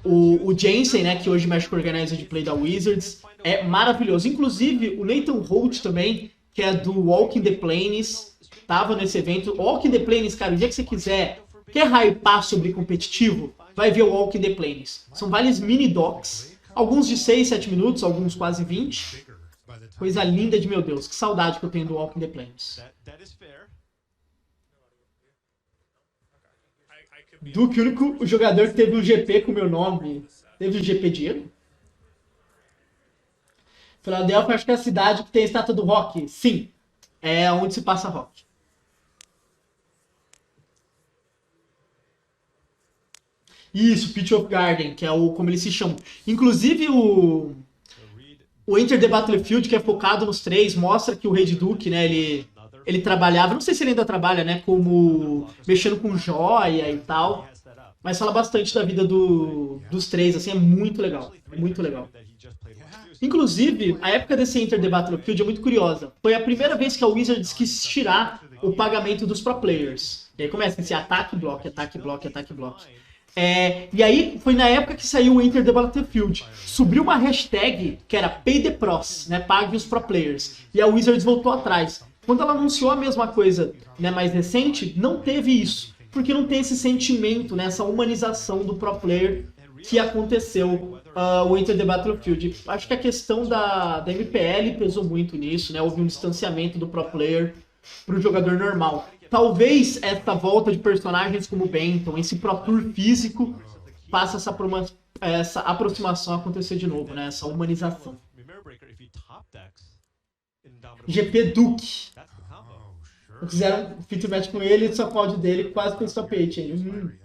o Jensen, né, que hoje mexe com o Organizer de Play da Wizards, é maravilhoso. Inclusive, o Nathan Holt também, que é do Walking the Plains, tava nesse evento. Walking the Plains, cara, o dia que você quer hypar sobre competitivo, vai ver o Walking the Plains. São vários mini docs, alguns de 6, 7 minutos, alguns quase 20. Coisa linda de meu Deus, que saudade que eu tenho do Walking the Plains. Duke, o jogador que teve um GP com o meu nome. Teve um GP Diego? Philadelphia, acho que é a cidade que tem a estátua do rock. Sim, é onde se passa rock. Isso, Pitch of Garden, que é como eles se chamam. Inclusive o Enter the Battlefield, que é focado nos 3, mostra que o Rei Duke, né, ele trabalhava, não sei se ele ainda trabalha, né, como mexendo com joia e tal, mas fala bastante da vida dos 3, assim, é muito legal, muito legal. Inclusive, a época desse Enter the Battlefield é muito curiosa. Foi a primeira vez que a Wizards quis tirar o pagamento dos pro players. E aí começa esse ataque, bloco, ataque, bloco, ataque, bloco. E aí foi na época que saiu o Enter the Battlefield. Subiu uma hashtag que era Pay the Pros, né, pague os pro players. E a Wizards voltou atrás. Quando ela anunciou a mesma coisa, né, mais recente, não teve isso. Porque não tem esse sentimento, né, essa humanização do pro player que aconteceu o Enter the Battlefield. Acho que a questão da MPL pesou muito nisso, né? Houve um distanciamento do pro player para o jogador normal. Talvez essa volta de personagens como Benton, esse Pro Tour físico, faça essa aproximação acontecer de novo, né? Essa humanização. GP Duke. Fizeram fit match com ele, só pode dele, quase com o top 8 aí.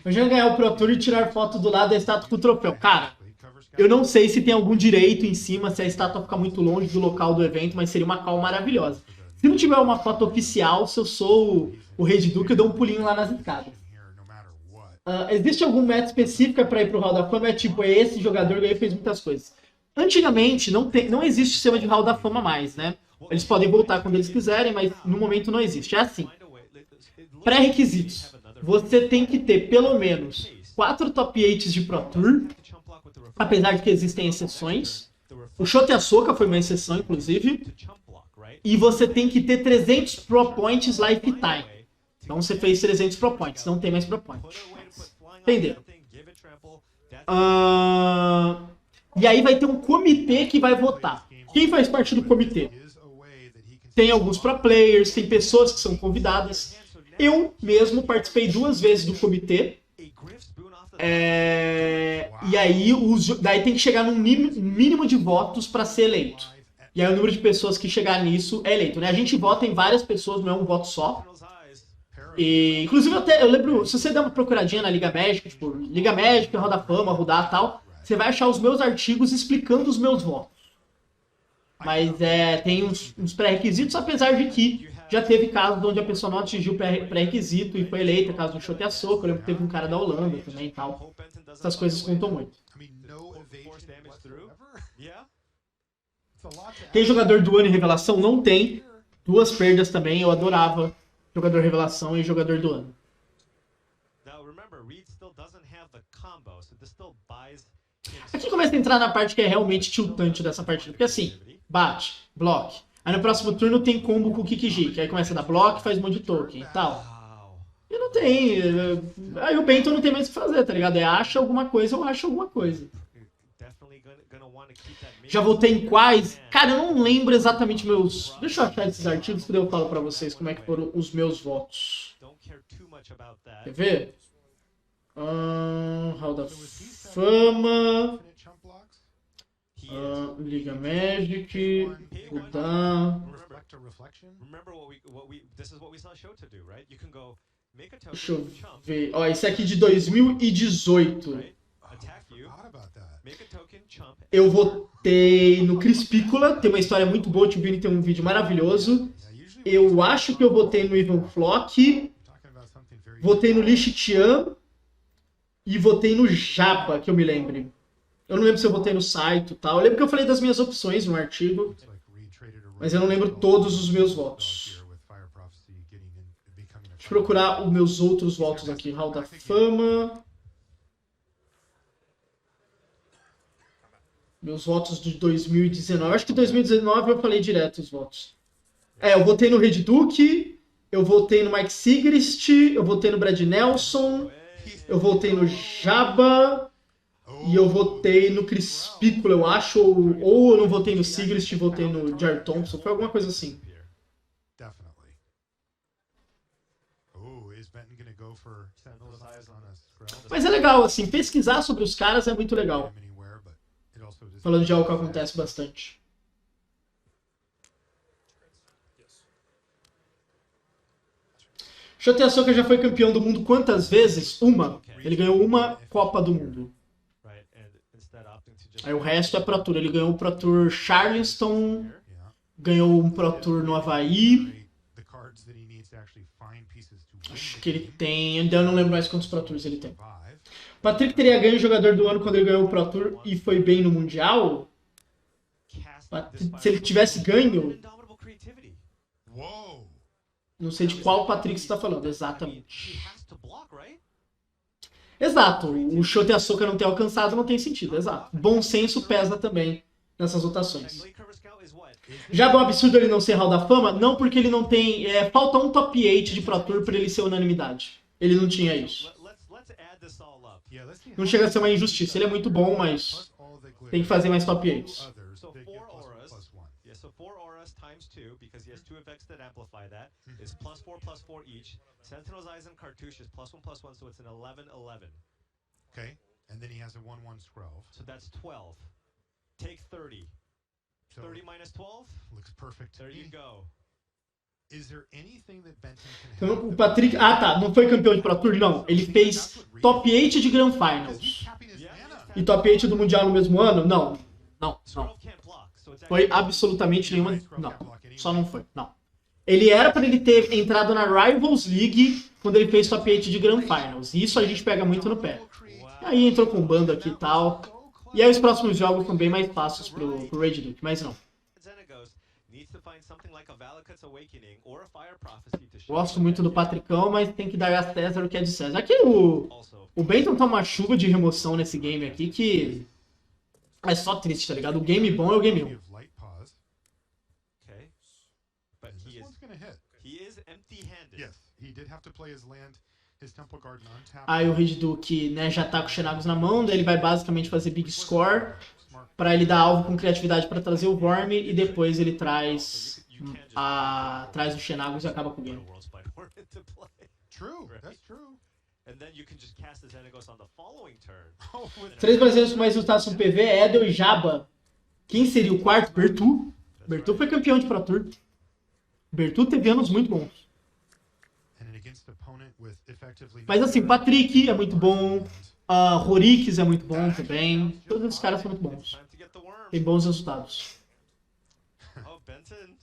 Imagina ganhar o Pro Tour e tirar foto do lado da estátua com o troféu. Cara, eu não sei se tem algum direito em cima, se a estátua fica muito longe do local do evento, mas seria uma call maravilhosa. Se não tiver uma foto oficial, se eu sou o Rei Duke, eu dou um pulinho lá nas escadas. Existe algum método específico para ir pro Hall da Fama? É tipo, esse jogador ganhou e fez muitas coisas. Antigamente, não existe sistema de Hall da Fama mais, né? Eles podem voltar quando eles quiserem, mas no momento não existe. É assim. Pré-requisitos. Você tem que ter pelo menos 4 top 8 de Pro Tour, apesar de que existem exceções. O Shota Ahsoka foi uma exceção, inclusive. E você tem que ter 300 Pro Points Lifetime. Então você fez 300 Pro Points, não tem mais Pro Points. Entenderam? E aí vai ter um comitê que vai votar. Quem faz parte do comitê? Tem alguns Pro Players, tem pessoas que são convidadas. Eu mesmo participei 2 vezes do comitê. E aí daí tem que chegar num mínimo de votos para ser eleito. E aí o número de pessoas que chegar nisso é eleito, né? A gente vota em várias pessoas, não é um voto só. E, inclusive, eu lembro, se você der uma procuradinha na Liga Magic, tipo, Liga Magic, Hall da Fama, Rodar e tal, você vai achar os meus artigos explicando os meus votos. Mas tem uns pré-requisitos, apesar de que já teve casos onde a pessoa não atingiu o pré-requisito e foi eleita, caso do Shota Ahsoka. Eu lembro que teve um cara da Holanda também e tal. Essas coisas contam muito. Tem jogador do ano em revelação? Não tem. 2 perdas também. Eu adorava jogador revelação e jogador do ano. Aqui começa a entrar na parte que é realmente tiltante dessa partida. Porque assim, bate, bloque. Aí no próximo turno tem combo com o Kikiji, que aí começa a dar bloco, faz um monte de token e tal. E não tem. Aí o Benton não tem mais o que fazer, tá ligado? Acha alguma coisa ou acha alguma coisa. Já voltei em quais? Cara, eu não lembro exatamente meus... Deixa eu achar esses artigos que eu falo pra vocês como é que foram os meus votos. Quer ver? Hall da Fama. Infinite chump blocks. Liga Magic. Mudar. Reflect a reflection. Remember this is what we saw Shota do, right? You can go make a token Deixa eu with chump, ver. Ó, esse aqui de 2018. right? Attack you. Forgot about that. Make a token chump. Eu votei no Crispícola. Tem uma história muito boa. O Tio Vini tem um vídeo maravilhoso. Yeah, usually Eu acho que eu votei no Ivan Flock. we're talking about something very Votei no Lichitian. E votei no Japa, que eu me lembre. Eu não lembro se eu votei no Saito e tal. Eu lembro que eu falei das minhas opções no artigo. Looks like Reed traded a Mas eu não lembro todos os meus votos. here with Fire Prophecy getting in, becoming a Deixa eu procurar os meus outros votos aqui. Hall da Fama. Meus votos de 2019. Eu acho que 2019 eu falei direto os votos. Eu votei no Red Duke. Eu votei no Mike Sigrist. Eu votei no Brad Nelson. Eu votei no Jaba. E eu votei no Crispícola, eu acho. Ou eu não votei no Sigrist e votei no Jared Thompson. Foi alguma coisa assim. Definitely. Oh, is Benton gonna go for Sentinel's Eyes on a Skrell? Mas é legal, assim, pesquisar sobre os caras é muito legal. Anywhere, but it also does- Falando de algo que acontece bastante. Shota Yasuoka já foi campeão do mundo quantas vezes? Uma. Ele ganhou uma Copa do Mundo. Right, and instead opting to just Aí o resto é Pro Tour. Ele ganhou o Pro Tour Charleston, Yeah. ganhou um Pro Tour no Havaí. The cards that he needs to actually find pieces to win Acho the que ele game, tem. Ainda eu não lembro mais quantos Pro Tours ele tem. survive. Patrick teria ganho o jogador do ano quando ele ganhou o Pro Tour e foi bem no Mundial? cast Pat- this se ele tivesse ganho- indomitable creativity. Whoa! Não sei de qual Patrick você está falando, I mean, exatamente. he has to block, right? Exato, o Shota Yasuoka não ter alcançado não tem sentido, exato. Bom senso pesa também nessas votações. Blake Carrascal is what? Já é um absurdo ele não ser Hall da Fama? Não, porque ele não tem. Falta um top 8 de Pro Tour pra ele ser unanimidade. Ele não tinha isso. Let's add this all up. Yeah, let's see Não how chega a ser uma injustiça. Ele é muito bom, mas plus all the glitter, tem que fazer mais top 8. others, So they 4 get plus one, auras. plus one. Yeah, so 4 auras times 2, because he has 2 effects that amplify that, is plus 4 each. Sentinel's Eyes and Cartouche is plus 1, so it's an 11. Okay, and then he has a 1/1 Skrelv. So that's 12. Take 30. So 30 minus 12? looks perfect to There you me. go. Is there anything that Benton can Então, help o the Patrick. Ah, tá. Não foi campeão de Pro Tour? Não. Ele fez top 8 de Grand Because he's Finals. capping his mana. E top 8 do Mundial no mesmo ano? Não. Não. Skrelv can't block, so it's Foi actually absolutamente nenhuma. Não. Só não foi. Não. Ele era pra ele ter entrado na Rivals League quando ele fez top 8 de Grand Finals. E isso a gente pega muito no pé. Aí entrou com o bando aqui e tal. E aí os próximos jogos são bem mais fáceis pro Red Duke, mas não. Xenagos needs to find something like a Valakut's Awakening or a Fire Prophecy to show Gosto that muito do he- Patricão, mas tem que dar a César o que é de César. Aqui o Benton tá uma chuva de remoção nesse game aqui que é só triste, tá ligado? O game bom é o game 1. Give light pause. Okay. But And he this is one's gonna hit. empty-handed. Yes, he did have to play his land, his Temple Garden untapped. Aí o Red Duke, né, já tá com o Xenagos na mão, daí ele vai basicamente fazer big score pra ele dar alvo com criatividade pra trazer o Worm e depois ele traz traz o Xenagos e acaba com o Put a game. World Spider Horn into play. True, Right. that's true. And then you can just cast the Xenagos on the following turn. Oh, with 3 brasileiros com mais resultados no PV, Edel e Jaba. Quem seria o quarto? Bertu. Bertu foi campeão de Pro Tour. Bertu teve anos muito bons. and an against opponent with effectively Mas assim, Patrick é muito bom. Rorix é muito bom também. Todos esses caras são muito bons. Time to get the worm. Tem bons resultados. Oh, Benton.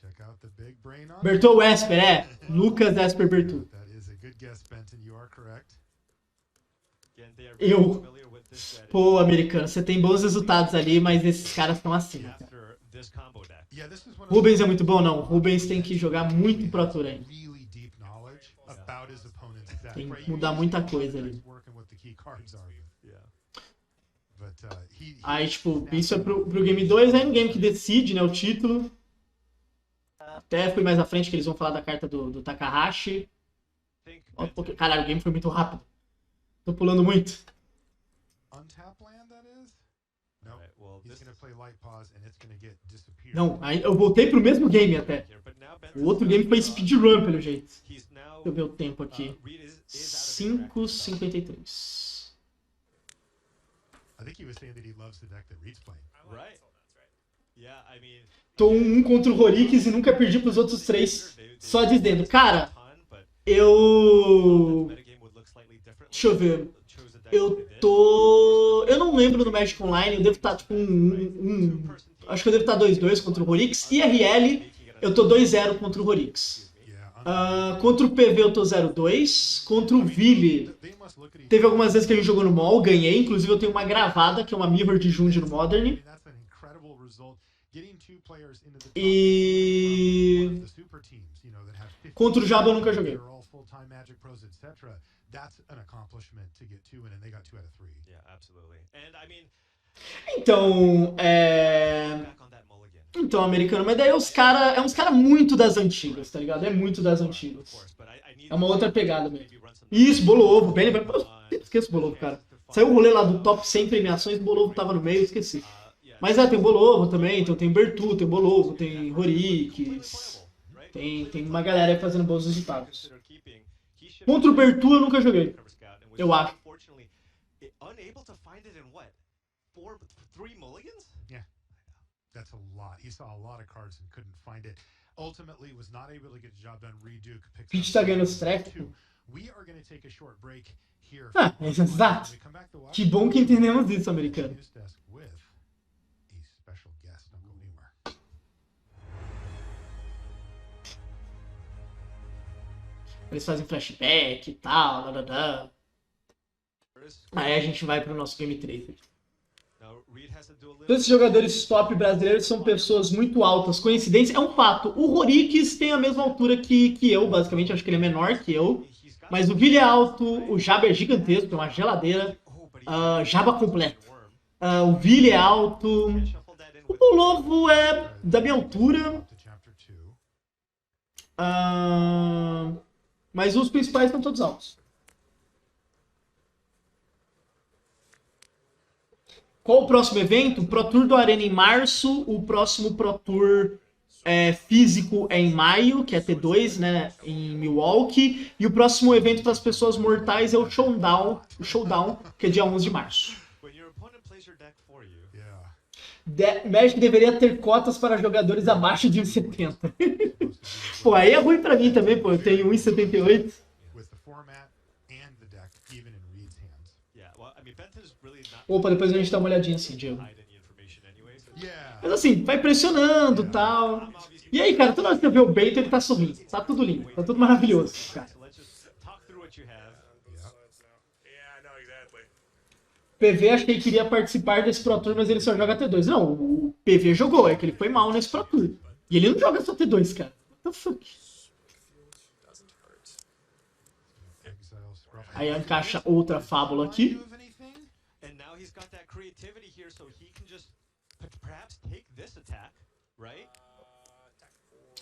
Check out the big brain on Bertu Esper, Lucas Esper Bertu. That is a good guess, Benton. You are correct. Again, they are Eu. very familiar with this strategy. Pô, americano, você tem bons resultados ali, mas esses caras estão acima. Cara. After this combo deck. Yeah, this is one of Rubens é muito bom? Não. Rubens tem que jogar muito Pro Tour ainda. really deep knowledge about his opponent's deck. Tem que Right? mudar You muita see coisa he's ali. working what the key cards are. Yeah. But he Aí, tipo, isso é pro Game 2, aí no game que decide, né, o título. Até fui mais à frente que eles vão falar da carta do Takahashi. Think Ó, Benton. caralho, o game foi muito rápido. Tô pulando muito. untap land, that is? No. Alright, well, He's this gonna play light pause and it's gonna get disappeared. Não, aí eu voltei pro mesmo game até. here, but now O outro game foi speedrun, pelo jeito. He's now Deixa eu ver o tempo aqui. Reed is 5,53. I think he was saying that he loves the deck that Reed's playing. Right. Yeah, I mean, Tô 1 contra o Horix e nunca perdi pros outros 3. Só dizendo, cara, eu... Deixa eu ver. Eu não lembro do Magic Online, eu devo estar tipo acho que eu devo estar 2-2 contra o Horix. IRL, eu tô 2-0 contra o Horix. Contra o PV eu tô 0-2. Contra o Vili, teve algumas vezes que a gente jogou no mall, ganhei. Inclusive eu tenho uma gravada, que é uma Mirror de Jund no Modern. E... contra o Jabba eu nunca joguei. Então, Então, americano, mas daí é uns cara muito das antigas, tá ligado? É muito das antigas. É uma outra pegada mesmo. Isso, Bolovo, bem lembrado. Eu sempre esqueço o Bolovo, cara. Saiu o rolê lá do top 100 premiações, o Bolovo tava no meio, esqueci. Mas tem Bolovo também, então tem Bertu, tem Bolovo, tem Horix. Tem uma galera aí fazendo bons resultados. Contra o Bertu eu nunca joguei. Eu acho. That's a lot. He saw a lot of cards and couldn't find it. Ultimately, was not able to get the job done. Reduke picks Pitch tá ganhando os tracks. We are going to take a short break here. Exato. Que bom que entendemos isso, americano. Eles fazem flashback e tal, Aí a gente vai pro nosso Game 3. Todos esses jogadores top brasileiros são pessoas muito altas. Coincidência? É um fato. O Horix tem a mesma altura que eu, basicamente. Acho que ele é menor que eu. Mas o Vili é alto, o Jabba é gigantesco, é uma geladeira. Jabba completo. O Vili é alto. O Bolovo é da minha altura. Mas os principais estão todos altos. Qual o próximo evento? Pro Tour do Arena em março. O próximo Pro Tour físico é em maio, que é T2, né? Em Milwaukee. E o próximo evento para as pessoas mortais é o Showdown, que é dia 11 de março. Magic deveria ter cotas para jogadores abaixo de 1,70. Pô, aí é ruim pra mim também, pô. Eu tenho 1,78. Opa, depois a gente dá uma olhadinha assim, Diego. Mas assim, vai pressionando e tal. E aí, cara, toda hora que você vê o Bento, ele tá sorrindo. Tá tudo lindo, tá tudo maravilhoso, cara. PV achei que queria participar desse Pro Tour, mas ele só joga T2. Não, o PV jogou, é que ele foi mal nesse Pro Tour. E ele não joga só T2, cara. What the fuck? Aí encaixa outra fábula aqui.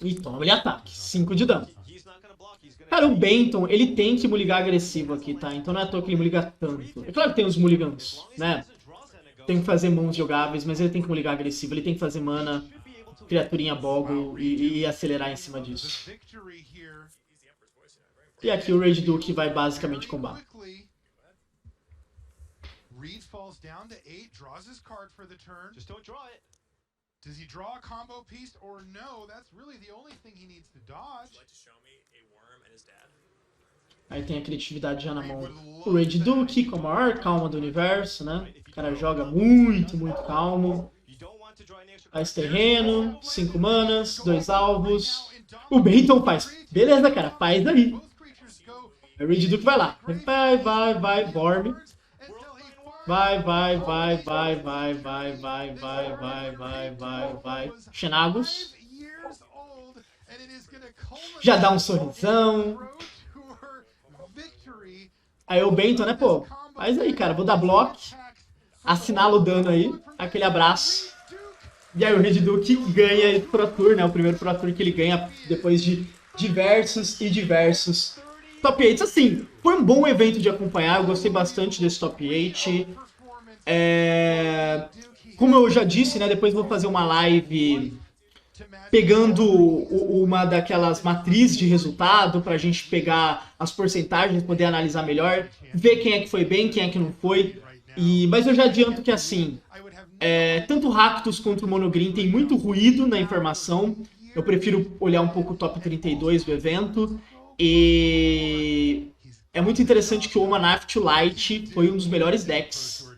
E toma ele ataque. 5 de dano. Cara, o Benton, ele tem que mulligar agressivo aqui, tá? Então não é à toa que ele mulliga tanto. É claro que tem os mulligans, né? Tem que fazer mãos jogáveis, mas ele tem que mulligar agressivo. Ele tem que fazer mana, criaturinha boggle e acelerar em cima disso. E aqui o Rage Duke vai basicamente combar. Reed falls down to 8, draws his card for the turn. Just don't draw it. Does he draw a combo piece or no? That's really the only thing he needs to dodge. Aí tem a criatividade já na mão. O Rage Duke com a maior calma do universo, né? O cara joga muito, muito calmo. Faz terreno, 5 manas, 2 alvos. O Benton faz. Beleza, cara, faz aí. O Rage Duke vai lá. Vai, Vorm. Vai. Xenagos. Já dá um sorrisão. Aí o Benton, né, pô? Faz aí, cara. Vou dar block. Assinala o dano aí. Aquele abraço. E aí o Red Duke ganha esse Pro Tour, né? O primeiro Pro Tour que ele ganha depois de diversos Top 8, assim, foi um bom evento de acompanhar, eu gostei bastante desse Top 8. Como eu já disse, né, depois vou fazer uma live pegando uma daquelas matrizes de resultado pra gente pegar as porcentagens, poder analisar melhor, ver quem é que foi bem, quem é que não foi. Mas eu já adianto que assim, tanto o Rakdos quanto o Monogreen tem muito ruído na informação. Eu prefiro olhar um pouco o top 32 do evento. E é muito interessante que o Omanath Light foi um dos melhores decks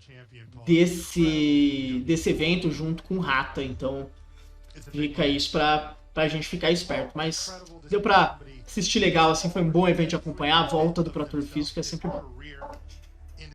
desse evento, junto com o Rata. Então fica isso pra gente ficar esperto. Mas deu pra assistir legal, assim, foi um bom evento de acompanhar. A volta do Pro Tour Físico é sempre bom.